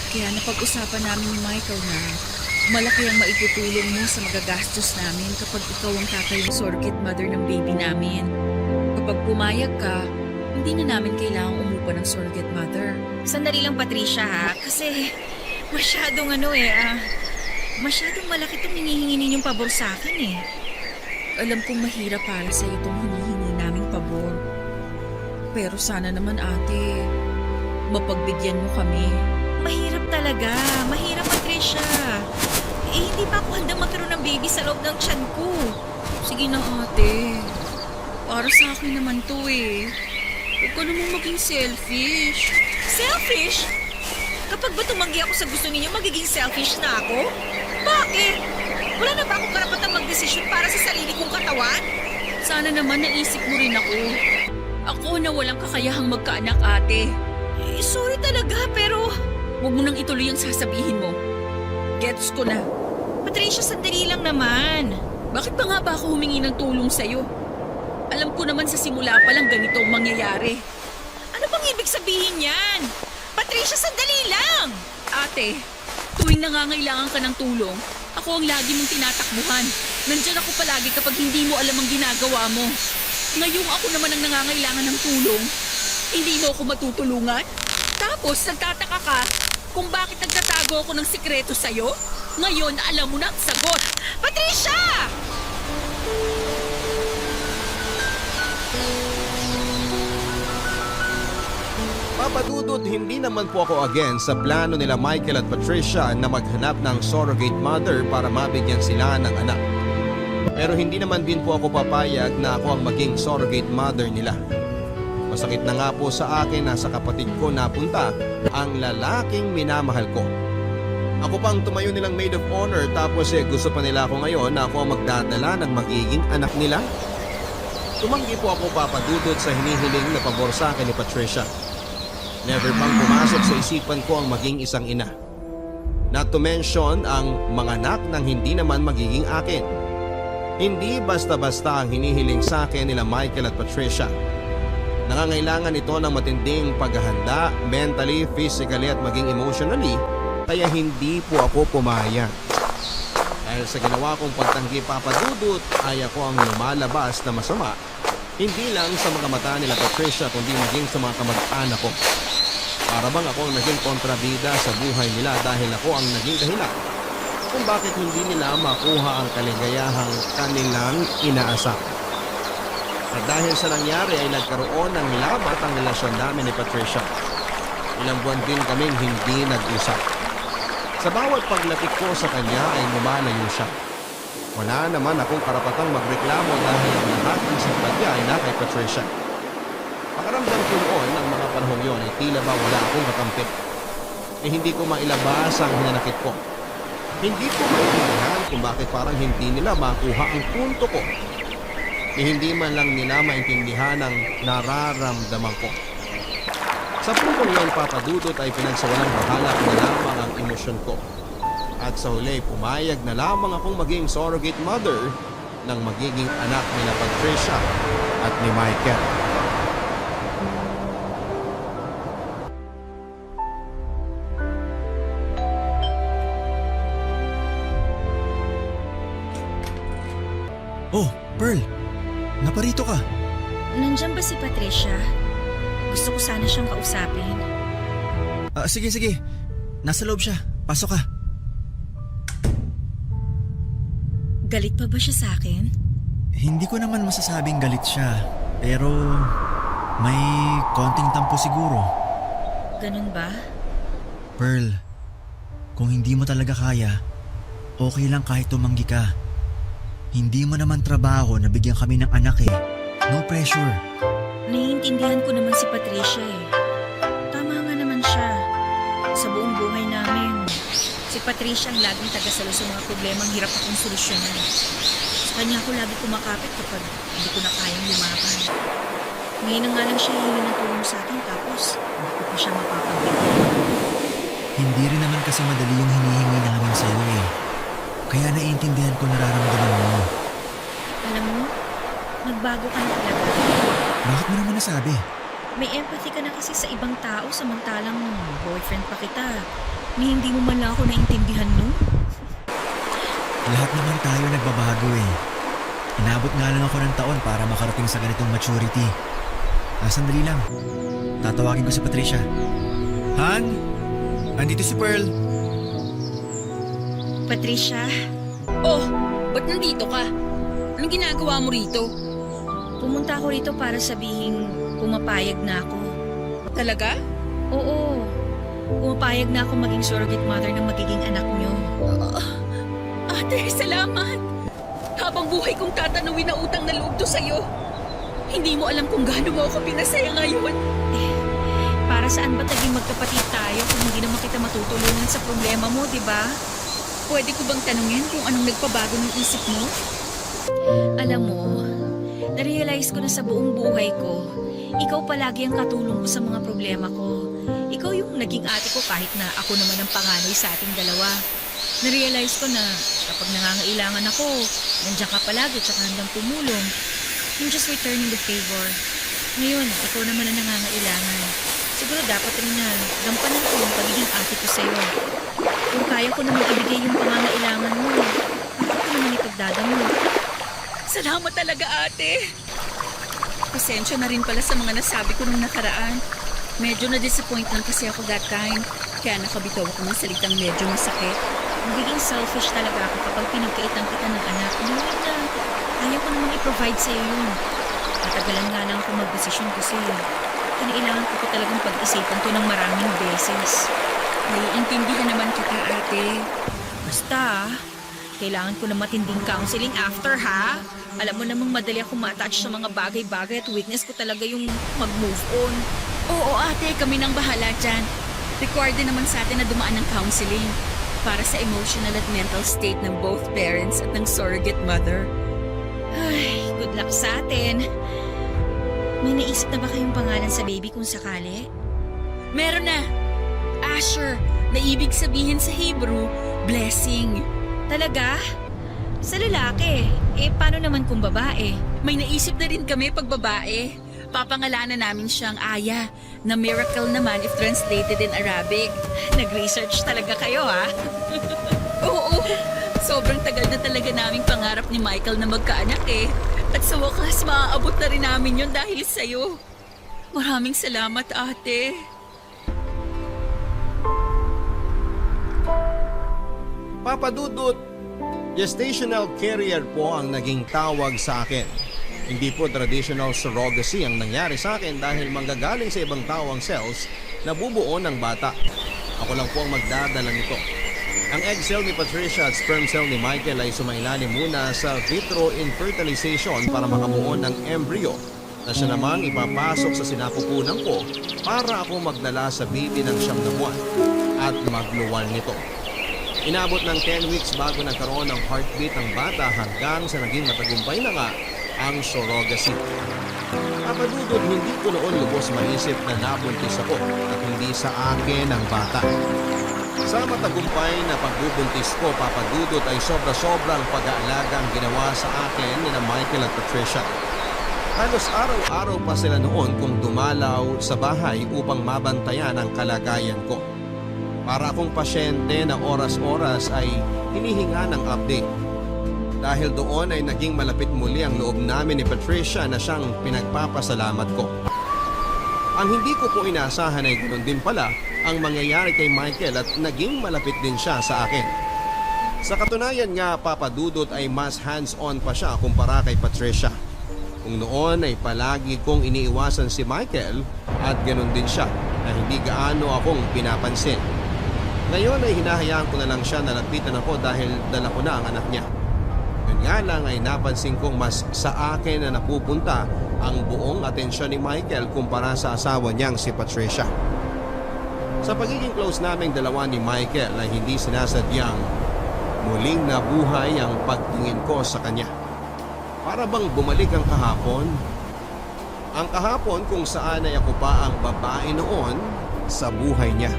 Kaya napag-usapan namin ni Michael na malaki ang maitutulong mo sa magagastos namin kapag ikaw ang tatayong surrogate mother ng baby namin. Kapag pumayag ka, hindi na namin kailangang umupa ng surrogate mother. Sandali lang, Patricia ha, kasi masyadong masyadong malaki itong hinihingi ninyong pabor sa akin eh. Alam kong mahirap para sa itong hinihingi naming pabor. Pero sana naman ate, mapagbigyan mo kami. Mahirap talaga. Mahirap, Patricia. Hindi pa ako handang magkaroon ng baby sa loob ng tiyan ko. Sige na, ate. Para sa akin naman to eh. Huwag ka namang maging selfish. Selfish? Kapag ba tumanggi ako sa gusto ninyo, magiging selfish na ako? Bakit? Wala na ba akong karapatang magdesisyon para sa sarili kong katawan? Sana naman naisip mo rin ako. Ako na walang kakayahang magkaanak, ate. Sorry talaga, pero huwag mo nang ituloy ang sasabihin mo. Gets ko na. Patricia, sandali lang naman. Bakit pa nga ba ako humingi ng tulong sa'yo? Alam ko naman sa simula pa lang ganito ang mangyayari. Ano bang ibig sabihin yan? Patricia, sandali lang! Ate, tuwing nangangailangan ka ng tulong, ako ang lagi mong tinatakbuhan. Nandyan ako palagi kapag hindi mo alam ang ginagawa mo. Ngayong ako naman ang nangangailangan ng tulong, hindi mo ako matutulungan? Tapos nagtataka ka kung bakit nagtatago ako ng sikreto sa'yo? Ngayon, alam mo na ang sagot. Patricia! Papa Dudut, hindi naman po ako against sa plano nila Michael at Patricia na maghanap ng surrogate mother para mabigyan sila ng anak. Pero hindi naman din po ako papayag na ako ang maging surrogate mother nila. Masakit na nga po sa akin na sa kapatid ko napunta ang lalaking minamahal ko. Ako pang tumayo nilang maid of honor tapos gusto pa nila ako ngayon na ako ang magdadala ng magiging anak nila. Tumanggi po ako, Papa Dudut, sa hinihiling na pabor sa akin ni Patricia. Never pang pumasok sa isipan ko ang maging isang ina. Not to mention ang mga anak ng hindi naman magiging akin. Hindi basta-basta ang hinihiling sa akin nila Michael at Patricia. Nangangailangan ito ng matinding paghahanda, mentally, physically at maging emotionally, kaya hindi po ako pumayag. Dahil sa ginawa kong pagtanggi, Papa Dudut, ay ako ang lumalabas na masama, hindi lang sa mga mata nila Patricia kundi maging sa mga kamag-anak ko. Para bang ako ang naging kontrabida sa buhay nila dahil ako ang naging dahilan kung bakit hindi nila makuha ang kaligayahang kanilang inaasahan. At dahil sa nangyari ay nagkaroon ng lamat ang relasyon namin ni Patricia. Ilang buwan din kaming hindi nag-usap. Sa bawat paglapit ko sa kanya ay lumalayo siya. Wala naman akong karapatang magreklamo dahil ang lahat ng simpatya ay na kay Patricia. Pakaramdam ko noon ng mga panahong yon ay tila ba wala akong kakampi. Hindi ko mailabas ang hinanakit ko. Hindi ko maintindihan kung bakit parang hindi nila makuha ang punto ko. Hindi man lang nila maintindihan ang nararamdaman ko. Sa puntong yon, Papa Dudut, ay pinagsawalang bahala na lamang ang emosyon ko. At sa huli, pumayag na lamang akong maging surrogate mother ng magiging anak nila Patricia at ni Michael. Oh, Pearl! Naparito ka. Nandiyan ba si Patricia? Gusto ko sana siyang kausapin. Sige. Nasa loob siya. Pasok ka. Galit pa ba siya sa akin? Hindi ko naman masasabing galit siya. Pero may konting tampo siguro. Ganun ba? Pearl, kung hindi mo talaga kaya, okay lang kahit tumanggi ka. Hindi mo naman trabaho na bigyan kami ng anak eh. No pressure. Naiintindihan ko naman si Patricia eh. Tama nga naman siya. Sa buong buhay namin, si Patricia ang laging tagasalo sa mga problemang hirap akong solusyonan. Sa kanya ako lagi kumakapit kapag hindi ko na kayang lumaban. Ngayon na nga lang siya hihingi ng tulong sa akin tapos hindi ko pa siya mapapagbitin. Hindi rin naman kasi madali yung hinihingi namin sa'yo eh. Kaya naiintindihan ko nararamdaman mo. Alam mo, nagbago ka na talaga. Bakit mo naman nasabi? May empathy ka na kasi sa ibang tao samantalang boyfriend pa kita. Ni hindi mo man lang ako naintindihan, no? Lahat naman tayo nagbabago eh. Inabot nga lang ako ng taon para makarating sa ganitong maturity. Sandali lang. Tatawagin ko si Patricia. Han? Andito si Pearl. Patricia? Oh, ba't nandito ka? Anong ginagawa mo rito? Pumunta ako rito para sabihin pumapayag na ako. Talaga? Oo. pumapayag na ako maging surrogate mother ng magiging anak niyo. Ate, salamat! Habang buhay kong tatanawin na utang na loob to sa'yo. Hindi mo alam kung gaano mo ako pinasaya ngayon. Para saan ba't naging magkapatid tayo kung hindi naman kita matutulungan sa problema mo, di ba? Pwede ko bang tanungin kung anong nagpabago ng isip mo? Alam mo, narealize ko na sa buong buhay ko, ikaw palagi ang katulong ko sa mga problema ko. Ikaw yung naging ate ko kahit na ako naman ang panganay sa ating dalawa. Narealize ko na kapag nangangailangan ako, nandiyan ka palagi tsaka handang tumulong. You're just returning the favor. Ngayon, ikaw naman ang nangangailangan. Siguro dapat rin na gampanan ko yung pagiging ate ko sa'yo. Kung kaya ko naman ibigay yung pangangailangan mo, bakit ko naman ipagdadamo? Salamat talaga, ate! Pasensya na rin pala sa mga nasabi ko nung nakaraan. Medyo na-disappoint lang kasi ako that time. Kaya nakabitaw ako ng salitang medyo masakit. Magiging selfish talaga ako kapag pinagkaitan kita ng anak. Knowing na kaya ko namang i-provide sa'yo yun. Matagalan nga lang ako mag-desisyon kasi kinailangan ko talagang pag-isipan to ng maraming beses. Naiintindihan naman kita, ate. Basta, kailangan ko na matinding counseling after, ha? Alam mo namang madali akong ma-attach sa mga bagay-bagay at weakness ko talaga yung mag-move on. Oo, ate, kami nang bahala dyan. Required din naman sa atin na dumaan ng counseling para sa emotional at mental state ng both parents at ng surrogate mother. Ay, good luck sa atin. May naisip na ba kayong pangalan sa baby kung sakali? Meron na! Asher, na ibig sabihin sa Hebrew, blessing. Talaga? Sa lalaki. Paano naman kung babae? May naisip na rin kami pag babae. Papangalanan namin siyang Aya, na miracle naman if translated in Arabic. Nag-research talaga kayo, ha? Oo, sobrang tagal na talaga naming pangarap ni Michael na magkaanak eh. At sa wakas, maaabot na rin namin yun dahil sa'yo. Maraming salamat, ate. Papa Dudut, gestational carrier po ang naging tawag sa akin. Hindi po traditional surrogacy ang nangyari sa akin dahil manggagaling sa ibang tao ang cells na bubuo ng bata. Ako lang po ang magdadala nito. Ang egg cell ni Patricia at sperm cell ni Michael ay sumailalim muna sa vitro infertilization para makabuo ng embryo na siya namang ipapasok sa sinapupunan ko para ako magdala sa baby ng 9 na buwan at magluwal nito. Inabot ng 10 weeks bago nagkaroon ng heartbeat ng bata hanggang sa naging matagumpay na nga ang surrogacy. Papadudod, hindi ko noon lubos maisip na nabuntis ako at hindi sa akin ang bata. Sa matagumpay na pagbubuntis ko, Papadudod, ay sobra-sobrang pag-aalaga ang ginawa sa akin ni Michael at Patricia. Halos araw-araw pa sila noon kung dumalaw sa bahay upang mabantayan ang kalagayan ko. Para akong pasyente na oras-oras ay hinihinga ng update. Dahil doon ay naging malapit muli ang loob namin ni Patricia na siyang pinagpapasalamat ko. Ang hindi ko po inaasahan ay ganoon din pala ang mangyayari kay Michael at naging malapit din siya sa akin. Sa katunayan nga, Papadudot, ay mas hands-on pa siya kumpara kay Patricia. Kung noon ay palagi kong iniiwasan si Michael at ganoon din siya na hindi gaano akong pinapansin. Ngayon ay hinahayaan ko na lang siya na lapitan ako dahil dala ko na ang anak niya. Yun nga lang ay napansin kong mas sa akin na napupunta ang buong atensyon ni Michael kumpara sa asawa niyang si Patricia. Sa pagiging close naming dalawa ni Michael ay hindi sinasadyang muling nabuhay ang pagtingin ko sa kanya. Para bang bumalik ang kahapon? Ang kahapon kung saan ay ako pa ang babae noon sa buhay niya.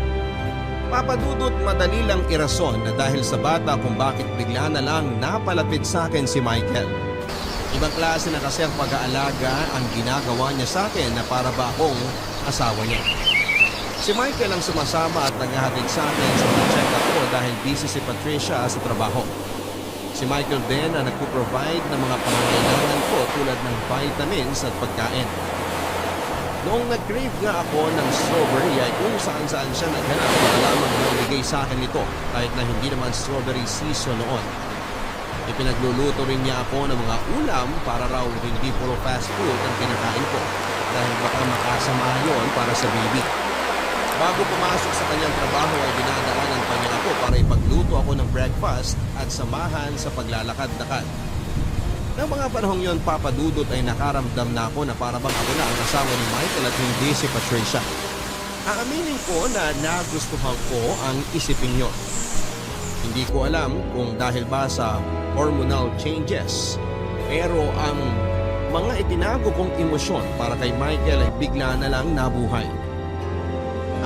Papadudot, madali lang irason na dahil sa bata kung bakit bigla na lang napalapit sa akin si Michael. Ibang klase na kasi ang pag-aalaga ang ginagawa niya sa akin na para ba akong asawa niya. Si Michael ang sumasama at naghahatid sa akin sa mga check-up ko dahil busy si Patricia sa trabaho. Si Michael din ang nagpo-provide ng mga pangangailangan ko tulad ng vitamins at pagkain. Noong nag-crave nga ako ng strawberry ay kung saan-saan siya naghanap na lamang nagbigay sa akin ito kahit na hindi naman strawberry season noon. Ipinagluluto rin niya ako ng mga ulam para raw hindi puro fast food ang kinakain ko dahil baka makasama yon para sa baby. Bago pumasok sa kanyang trabaho ay dinadaanan pa niya ako para ipagluto ako ng breakfast at samahan sa paglalakad-lakad. Nang mga panahong yon, Papa Dudut, ay nakaramdam na ako na para bang ako na ang asawa ni Michael at hindi si Patricia. Aaminin ko na nagustuhan ko ang isipin yon. Hindi ko alam kung dahil ba sa hormonal changes, pero ang mga itinago kong emosyon para kay Michael ay bigla na lang nabuhay.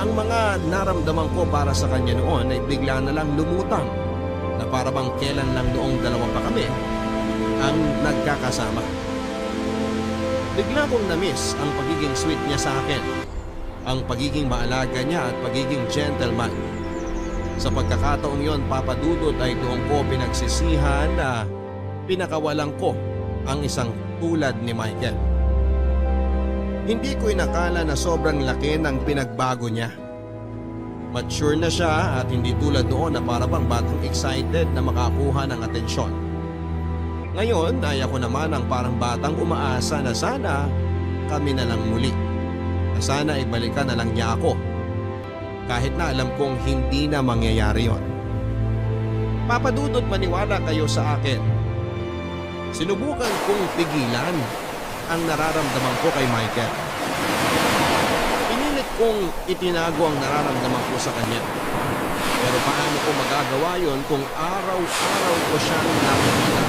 Ang mga naramdaman ko para sa kanya noon ay bigla na lang lumutang na para bang kailan lang noong dalawa pa kami ang nagkakasama. Bigla kong na-miss ang pagiging sweet niya sa akin, ang pagiging maalaga niya at pagiging gentleman. Sa pagkakataong yon, Papa Dudut, ay doon ko pinagsisihan na pinakawalan ko ang isang tulad ni Michael. Hindi ko inakala na sobrang laki ng pinagbago niya. Mature na siya at hindi tulad noon na para bang batang excited na makakuha ng atensyon. Ngayon ay ako naman ang parang batang umaasa na sana kami na lang muli. Na sana ibalikan na lang niya ako. Kahit na alam kong hindi na mangyayari yon. Papa Dudut, maniwala kayo sa akin. Sinubukan kong pigilan ang nararamdaman ko kay Michael. Pinilit kong itinago ang nararamdaman ko sa kanya. Pero paano ko magagawa yon kung araw-araw ko siyang nakikita?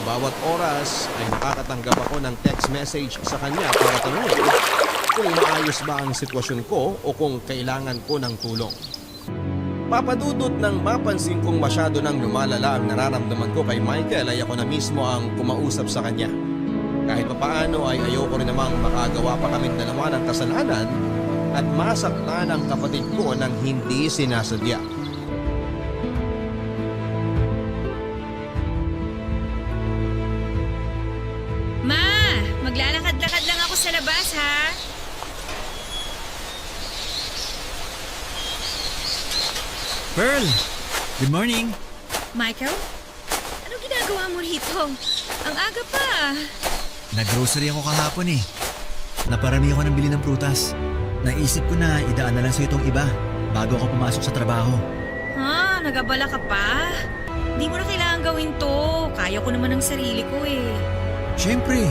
Bawat oras ay nakakatanggap ako ng text message sa kanya para tanungin kung maayos ba ang sitwasyon ko o kung kailangan ko ng tulong. Papa Dudut, nang mapansin kong masyado nang lumalala ang nararamdaman ko kay Michael ay ako na mismo ang kumausap sa kanya. Kahit papaano ay ayoko rin namang makagawa pa kaming dalawa ng kasalanan at masaktan ang kapatid ko nang hindi sinasadya. Ma, maglalakad-lakad lang ako sa labas, ha? Pearl! Good morning! Michael? Ano ginagawa mo rito? Ang aga pa. Nag-grocery ako kahapon eh. Naparami ako ng bili ng prutas. Naisip ko na idaan na lang sa itong iba bago ako pumasok sa trabaho. Ha? Nagabala ka pa? Hindi mo na kailangan gawin to. Kaya ko naman ng sarili ko eh. Siyempre,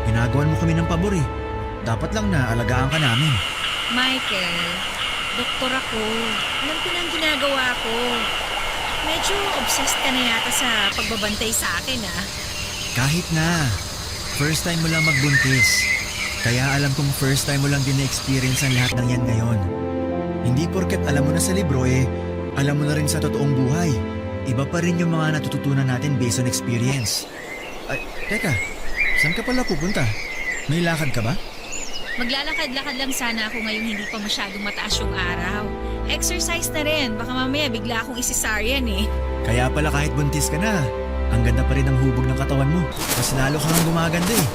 ginagawan mo kami ng pabor eh. Dapat lang na alagaan ka namin. Michael, doktor ako. Alam ko na ang ginagawa ko. Medyo obsessed ka na yata sa pagbabantay sa akin, ah. Kahit na, first time mo lang magbuntis. Kaya alam kong first time mo lang din na-experience ang lahat ng yan ngayon. Hindi porket alam mo na sa libro eh, alam mo na rin sa totoong buhay. Iba pa rin yung mga natututunan natin based on experience. Ay, teka, saan ka pala pupunta? May lakad ka ba? Maglalakad-lakad lang sana ako ngayong hindi pa masyadong mataas yung araw. Exercise na rin. Baka mamaya bigla akong isisaryan eh. Kaya pala kahit buntis ka na, ang ganda pa rin ng hubog ng katawan mo. Mas lalo kang gumaganda eh.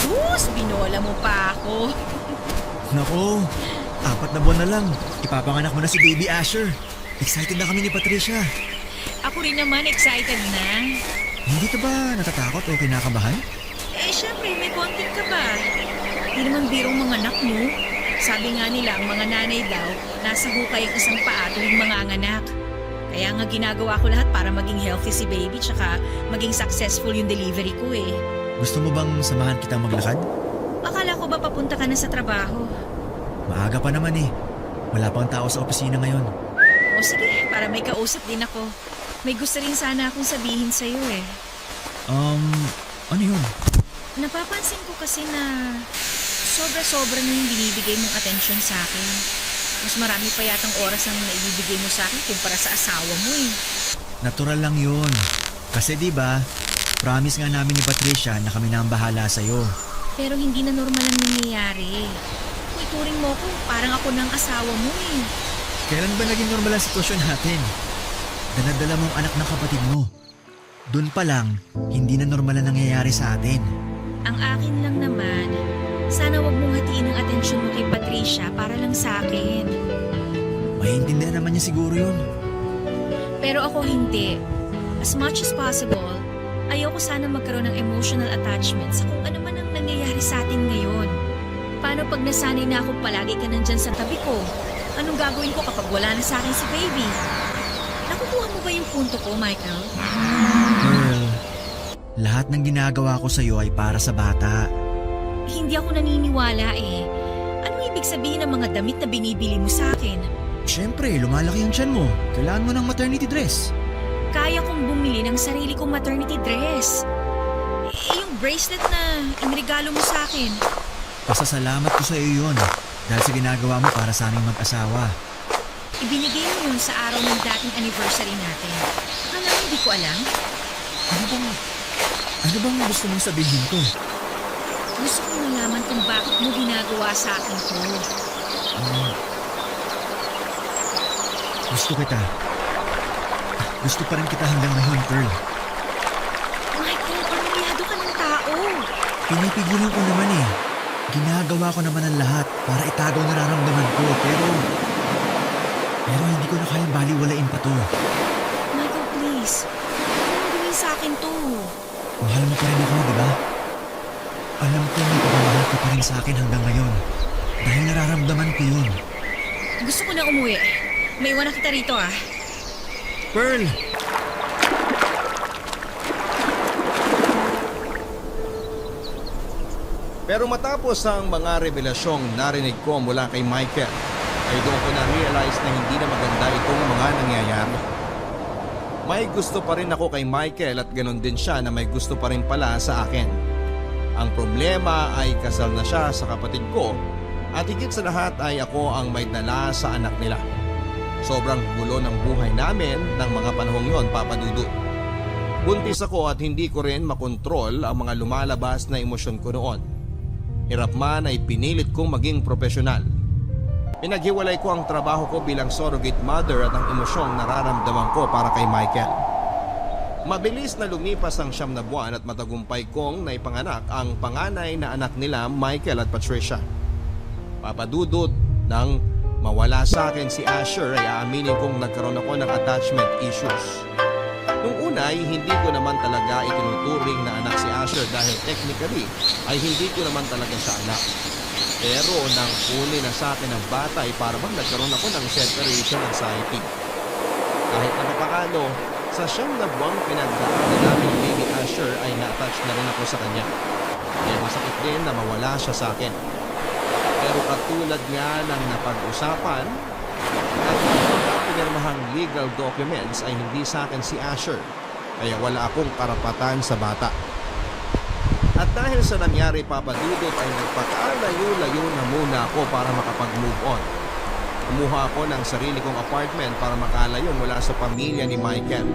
Sus, binola mo pa ako. Nako, 4 na buwan na lang. Ipapanganak mo na si Baby Asher. Excited na kami ni Patricia. Ako rin naman excited na. Hindi ka ba natatakot o kinakabahan? Eh, syempre, may content ka ba? Hindi naman birong mga anak mo. Sabi nga nila, ang mga nanay daw, nasa hukay ang isang paa tuwing mga anak. Kaya nga ginagawa ko lahat para maging healthy si baby tsaka maging successful yung delivery ko eh. Gusto mo bang samahan kitang maglakad? Akala ko ba papunta ka na sa trabaho? Maaga pa naman eh. Wala pang tao sa opisina ngayon. O sige, para may kausap din ako. May gusto rin sana akong sabihin sa'yo eh. Ano yun? Napapansin ko kasi na sobra-sobra na yung binibigay mong atensyon sa akin. Mas marami pa yatang oras ang naibibigay mo sa akin kumpara sa asawa mo eh. Natural lang yun. Kasi di ba, promise nga namin ni Patricia na kami na ang bahala sa'yo. Pero hindi na normal ang nangyayari. Kung ituring mo ko, parang ako ng asawa mo eh. Kailan ba naging normal ang sitwasyon natin? Danadala mong anak ng kapatid mo. Doon pa lang, hindi na normal ang nangyayari sa atin. Ang akin lang naman, sana wag mong hatiin ang atensyon mo kay Patricia para lang sa akin. Maiintindihan naman niya siguro yun. Pero ako hindi. As much as possible, ayoko sana magkaroon ng emotional attachment sa kung ano man ang nangyayari sa atin ngayon. Paano pag nasanay na ako palagi ka nandyan sa tabi ko? Anong gagawin ko kapag wala na sa akin si baby? Nakukuha mo ba yung punto ko, Michael? Pearl, lahat ng ginagawa ko sa'yo ay para sa bata. Hindi ako naniniwala eh. Anong ibig sabihin ng mga damit na binibili mo sa akin? Siyempre, lumalaki ang tiyan mo. Kailangan mo ng maternity dress. Kaya kong bumili ng sarili kong maternity dress. Eh, yung bracelet na inregalo mo sa akin. Pasasalamat ko sa iyo yun dahil sa ginagawa mo para sa aming mag-asawa. Ibinigay mo yun sa araw ng dating anniversary natin. Alam, hindi ko alam. Ano bang gusto mong sabihin ko? Gusto kong malaman kung bakit mo ginagawa sa akin to. Gusto kita. Gusto pa rin kita hanggang ngayon, Pearl. Michael, pamilyado ka ng tao. Pinipigilan ko naman eh. Ginagawa ko naman ang lahat para itagaw nararamdaman ko pero hindi ko na kayang baliwalain pa to. Michael, please. Huwag mo gawin sa akin to. Mahal mo pa rin ako, di ba? Alam ko may pagmamahal ka pa rin sa akin hanggang ngayon. Dahil nararamdaman ko yun. Gusto ko na umuwi. May iwan na kita rito ah. Pearl! Pero matapos ang mga revelasyong narinig ko mula kay Michael, ay doon ko na-realize na hindi na maganda itong mga nangyayari. May gusto pa rin ako kay Michael at ganon din siya na may gusto pa rin pala sa akin. Ang problema ay kasal na siya sa kapatid ko at higit sa lahat ay ako ang may dala sa anak nila. Sobrang gulo ng buhay namin ng mga panahong yon, Papa Dudut. Buntis ako at hindi ko rin makontrol ang mga lumalabas na emosyon ko noon. Hirap man ay pinilit kong maging profesional. Pinaghiwalay ko ang trabaho ko bilang surrogate mother at ang emosyong nararamdaman ko para kay Michael. Mabilis na lumipas ang 9 na buwan at matagumpay kong naipanganak ang panganay na anak nila Michael at Patricia. Papadudot nang mawala sa akin si Asher ay aaminin kong nagkaroon ako ng attachment issues. Nung una ay hindi ko naman talaga itinuturing na anak si Asher dahil technically ay hindi ko naman talaga siya anak. Pero nang huli na sa akin ang bata ay parang nagkaroon ako ng separation anxiety. Kahit na papaano, sa 9 na buwang pinagdaanan namin ni Baby Asher ay na-attach na rin ako sa kanya. Kaya masakit din na mawala siya sa akin. Pero katulad nga ng napag-usapan at ang pinirmahang legal documents ay hindi sa akin si Asher. Kaya wala akong karapatan sa bata. At dahil sa nangyari, Papa Dudut, ay nagpakalayo-layo na muna ako para makapag-move on. Kumuha ako ng sarili kong apartment para makalayo mula sa pamilya ni Michael.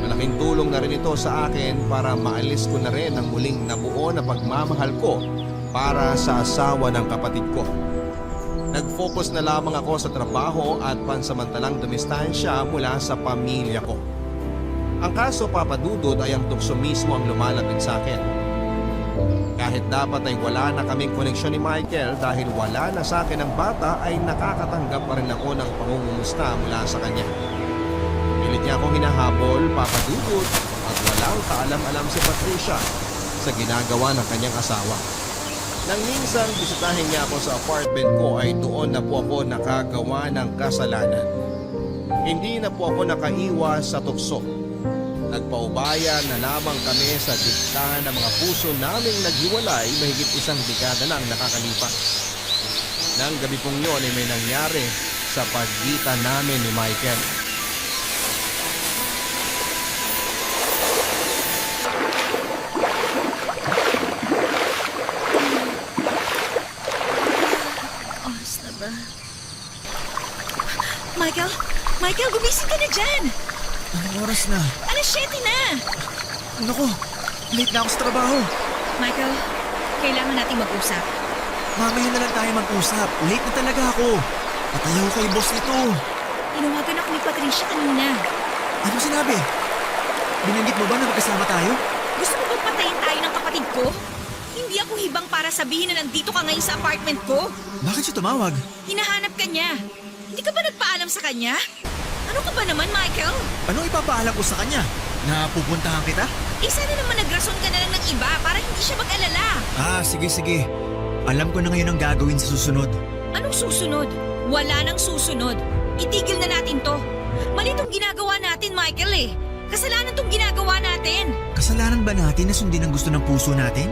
Malaking tulong na rin ito sa akin para maalis ko na rin ang muling nabuo na pagmamahal ko para sa asawa ng kapatid ko. Nag-focus na lamang ako sa trabaho at pansamantalang dumistansya mula sa pamilya ko. Ang kaso, Papa Dudut, ay ang tukso mismo ang lumalapit sa akin. Kahit dapat ay wala na kaming koneksyon ni Michael dahil wala na sa akin ang bata ay nakakatanggap pa rin ako ng pangungumusta mula sa kanya. Pilit niya akong hinahabol, Papa Dudut, at walang kaalam-alam si Patricia sa ginagawa ng kanyang asawa. Nang minsan bisitahin niya ako sa apartment ko ay doon na po ako nakagawa ng kasalanan. Hindi na po ako nakaiwas sa tukso. Nagpaubaya na lamang kami sa dikta ng mga puso naming naghiwalay mahigit 1 dekada na ang nakakalipas. Nang gabi pong yun ay may nangyari sa pagitan namin ni Michael. Oras na ba? Michael? Michael, gumising ka na dyan! Anong oras na? Alas 7 na! Naku, late na ako sa trabaho. Michael, kailangan nating mag-usap. Mamaya na lang tayo mag-usap. Late na talaga ako. Patayaw kay boss nito. Tinawagan ako ni Patricia kanina. Anong sinabi? Binanggit mo ba na magkasama tayo? Gusto mo bang patayin tayo ng kapatid ko? Hindi ako hibang para sabihin na nandito ka ngayon sa apartment ko. Bakit siya tumawag? Hinahanap ka niya. Hindi ka ba nagpaalam sa kanya? Ano ka ba naman, Michael? Anong ipapaalam ko sa kanya? Na pupuntahan kita? Sana naman nagrason ka na lang ng iba para hindi siya mag-alala. Sige. Alam ko na ngayon ang gagawin sa susunod. Anong susunod? Wala nang susunod. Itigil na natin to. Mali tong ginagawa natin, Michael eh. Kasalanan tong ginagawa natin. Kasalanan ba natin na sundin ang gusto ng puso natin?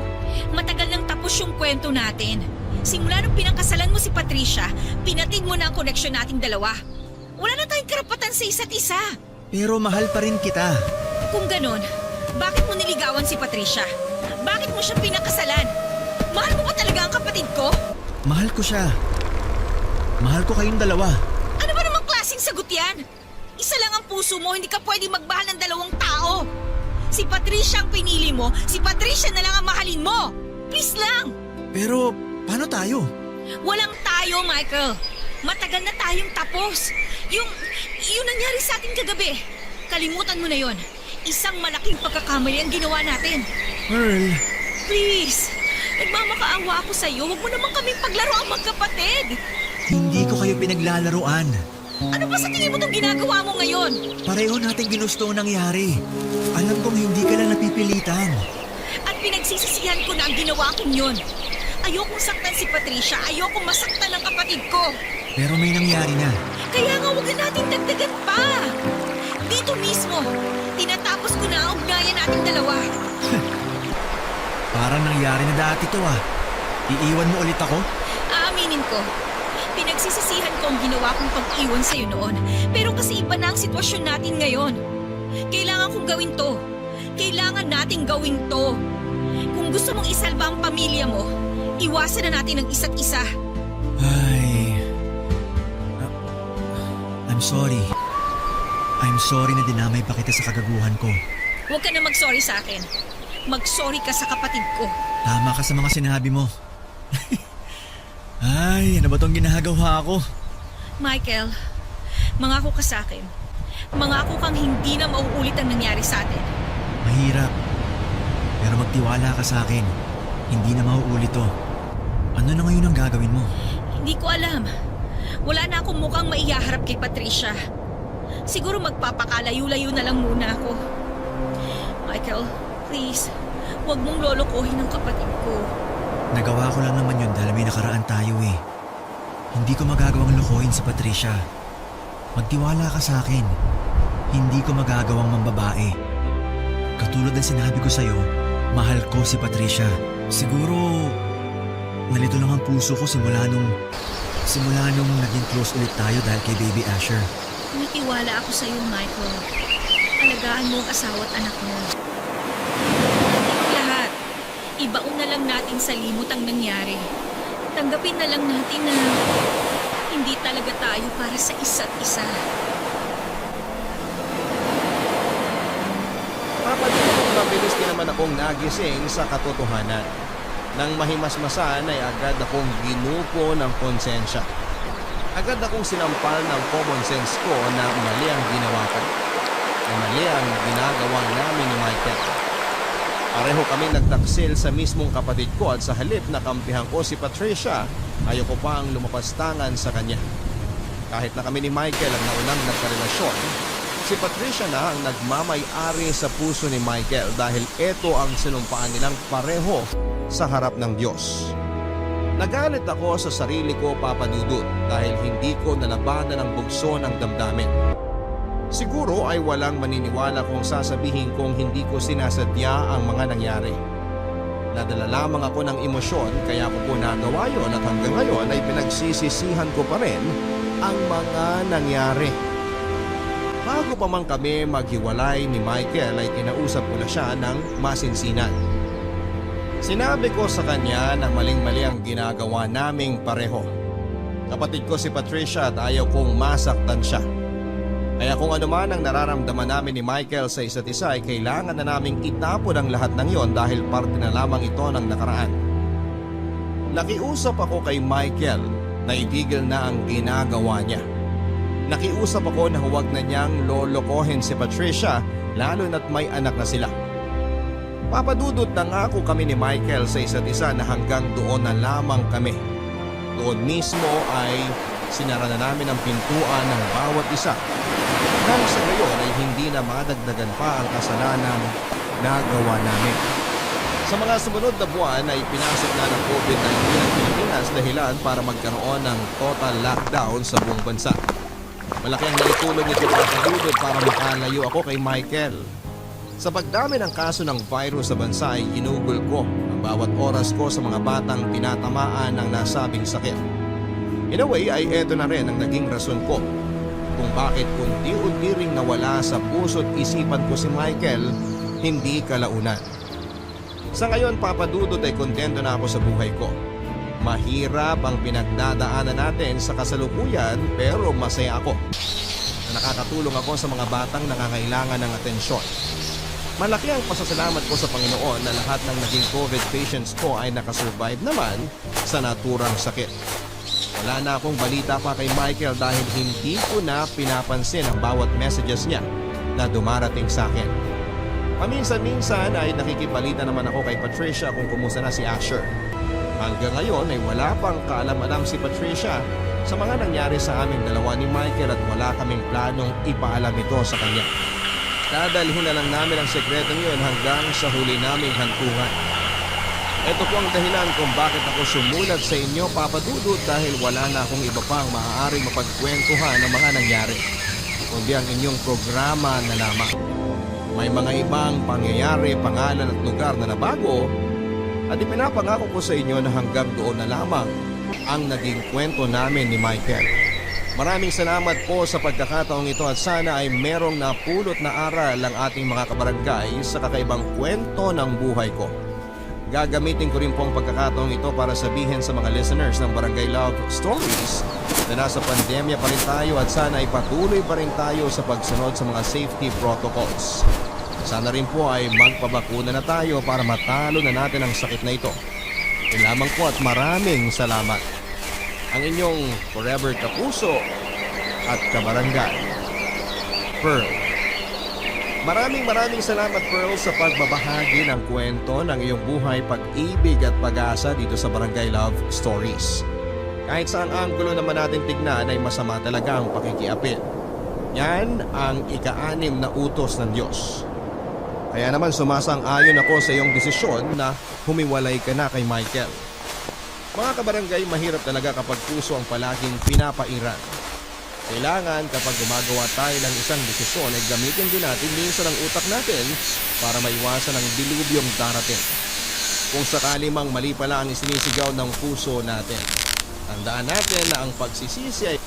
Matagal nang tapos yung kwento natin. Simula nung pinangkasalan mo si Patricia, pinatig mo na ang koneksyon nating dalawa. Wala na tayong karapatan sa isa't isa. Pero mahal pa rin kita. Kung ganon, bakit mo niligawan si Patricia? Bakit mo siya pinakasalan? Mahal mo ba talaga ang kapatid ko? Mahal ko siya. Mahal ko kayong dalawa. Ano ba namang klaseng sagot yan? Isa lang ang puso mo, hindi ka pwede magmahal ng dalawang tao. Si Patricia ang pinili mo, si Patricia na lang ang mahalin mo. Please lang! Pero paano tayo? Walang tayo, Michael. Matagal na tayong tapos. Yung nangyari sa atin kagabi. Kalimutan mo na yon. Isang malaking pagkakamali ang ginawa natin. Pearl, Please, nagmamakaawa ako sa'yo. Huwag mo naman kaming paglaro ang magkapatid. hindi ko kayo pinaglalaroan. Ano ba sa tingin mo itong ginagawa mo ngayon? Pareho natin ginusto ang nangyari. Alam kong hindi ka lang napipilitan. At pinagsisisihan ko na ang ginawa kong yun. Ayokong saktan si Patricia. Ayokong masaktan ang kapatid ko. Pero may nangyari na. Kaya nga huwag na natin dagdagan pa. Dito mismo, tinatapos ko na ang ugnayan nating dalawa. Parang nangyari na dati to ah. Iiwan mo ulit ako? Aaminin ko, pinagsisisihan ko ang ginawa kong pag-iwan sa'yo noon. Pero kasi iba na ang sitwasyon natin ngayon. Kailangan kong gawin to. Kailangan nating gawin to. Kung gusto mong isalba ang pamilya mo, iwasan na natin ang isa't isa. Ay... I'm sorry. I'm sorry na dinamay pa kita sa kagaguhan ko. Huwag ka na mag-sorry sa akin. Mag-sorry ka sa kapatid ko. Tama ka sa mga sinabi mo. Ay, ano ba tong ginagawa ko? Michael, mangako ka sa akin. Mangako kang hindi na mauulit ang nangyari sa atin. Mahirap. Pero magtiwala ka sa akin. Hindi na mauulit to. Ano na ngayon ang gagawin mo? Hindi ko alam. Wala na akong mukhang maiyaharap kay Patricia. Siguro magpapakalayo-layo na lang muna ako. Michael, please, huwag mong lolokohin ang kapatid ko. Nagawa ko lang naman yun dahil may nakaraan tayo eh. Hindi ko magagawang lokohin si Patricia. Magtiwala ka sa akin. Hindi ko magagawang mambabae. Katulad ng sinabi ko sa'yo, mahal ko si Patricia. Siguro, nalito lang ang puso ko simula nung naging close ulit tayo dahil kay Baby Asher. Natiwala ako sa iyo, Michael. Alagaan mo ang asawa at anak mo. Lahat, ibaon na lang natin sa limot ang nangyari. Tanggapin na lang natin na hindi talaga tayo para sa isa't isa. Papadudot mabilis din naman akong nagising sa katotohanan. Nang mahimasmasan ay agad akong ginupo ng konsensya. Agad akong sinampal ng common sense ko na mali ang ginawa ko. Na mali ang ginagawa namin ni Michael. Pareho kami nagtaksil sa mismong kapatid ko at sa halip na kampihan ko si Patricia, ayoko pa ang lumapastangan sa kanya. Kahit na kami ni Michael ang naunang nagkarelasyon, si Patricia na ang nagmamay-ari sa puso ni Michael dahil ito ang sinumpaan nilang pareho sa harap ng Diyos. Nagalit ako sa sarili ko, Papa Dudut, dahil hindi ko nalabanan ang bugso ng damdamin. Siguro ay walang maniniwala kung sasabihin kong hindi ko sinasadya ang mga nangyari. Nadala lamang ako ng emosyon kaya ko po nagawa yun at hanggang ngayon ay pinagsisisihan ko pa rin ang mga nangyari. Bago pa man kami maghiwalay ni Michael ay kinausap ko na siya ng masinsinan. Sinabi ko sa kanya na maling-mali ang ginagawa naming pareho. Kapatid ko si Patricia at ayaw kong masaktan siya. Kaya kung ano man ang nararamdaman namin ni Michael sa isa't isa ay kailangan na naming itapon ang lahat ng yon dahil parte na lamang ito ng nakaraan. Nakiusap ako kay Michael na itigil na ang ginagawa niya. Nakiusap ako na huwag na niyang lolokohin si Patricia lalo na't may anak na sila. Papadudot na ngako kami ni Michael sa isa't isa na hanggang doon na lamang kami. Doon mismo ay sinara na namin ang pintuan ng bawat isa. Nang sa gayon ay hindi na madagdagan pa ang kasalanang nagawa namin. Sa mga sumunod na buwan ay pinasok na ng COVID-19 ang Pilipinas dahilan para magkaroon ng total lockdown sa buong bansa. Malaki ang naitulong ito Papa para makalayo ako kay Michael. Sa pagdami ng kaso ng virus sa bansa ay ginugol ko ang bawat oras ko sa mga batang tinatamaan ng nasabing sakit. In a way ay eto na rin ang naging rason ko kung bakit unti-unti ring nawala sa puso't isipan ko si Michael, hindi kalaunan. Sa ngayon Papadudot ay kontento na ako sa buhay ko. Mahirap ang pinagdadaanan natin sa kasalukuyan pero masaya ako na nakakatulong ako sa mga batang nangangailangan ng atensyon. Malaki ang pasasalamat ko sa Panginoon na lahat ng naging COVID patients ko ay nakasurvive naman sa naturang sakit. Wala na akong balita pa kay Michael dahil hindi ko na pinapansin ang bawat messages niya na dumarating sa akin. Paminsan-minsan ay nakikibalita naman ako kay Patricia kung kumusta na si Asher. Hanggang ngayon ay wala pang kaalam-alam si Patricia sa mga nangyari sa aming dalawa ni Michael at wala kaming planong ipaalam ito sa kanya. Dadalhin na lang namin ang sekretong yun hanggang sa huli naming hantungan. Ito po ang dahilan kung bakit ako sumulat sa inyo Papadudot dahil wala na akong iba pang maaaring mapagkwentuhan ng mga nangyari, kundi ang inyong programa na lamang. May mga ibang pangyayari, pangalan at lugar na nabago at ipinapangako ko sa inyo na hanggang doon na lamang ang naging kwento namin ni Michael. Maraming salamat po sa pagkakataong ito at sana ay merong napulot na aral ang ating mga kabarangay sa kakaibang kwento ng buhay ko. Gagamitin ko rin po ang pagkakataong ito para sabihin sa mga listeners ng Barangay Love Stories na nasa pandemya pa rin tayo at sana ay patuloy pa rin tayo sa pagsunod sa mga safety protocols. Sana rin po ay magpabakuna na tayo para matalo na natin ang sakit na ito. Yun lamang po at maraming salamat. Ang inyong forever kapuso at kabarangay, Pearl. Maraming salamat Pearl sa pagbabahagi ng kwento ng iyong buhay, pag-ibig at pag-asa dito sa Barangay Love Stories. Kahit saang anggulo naman natin tignan ay masama talaga ang pakikiapid. Yan ang ika-6 na utos ng Diyos. Kaya naman sumasang-ayon ako sa iyong desisyon na humiwalay ka na kay Michael. Mga kabarangay, mahirap talaga kapag puso ang palaging pinapairan. Kailangan kapag gumagawa tayo ng isang desisyon ay gamitin din natin minsan ang utak natin para maiwasan ang dilubyong darating. Kung sakali mang mali pala ang isinisigaw ng puso natin, tandaan natin na ang pagsisisi ay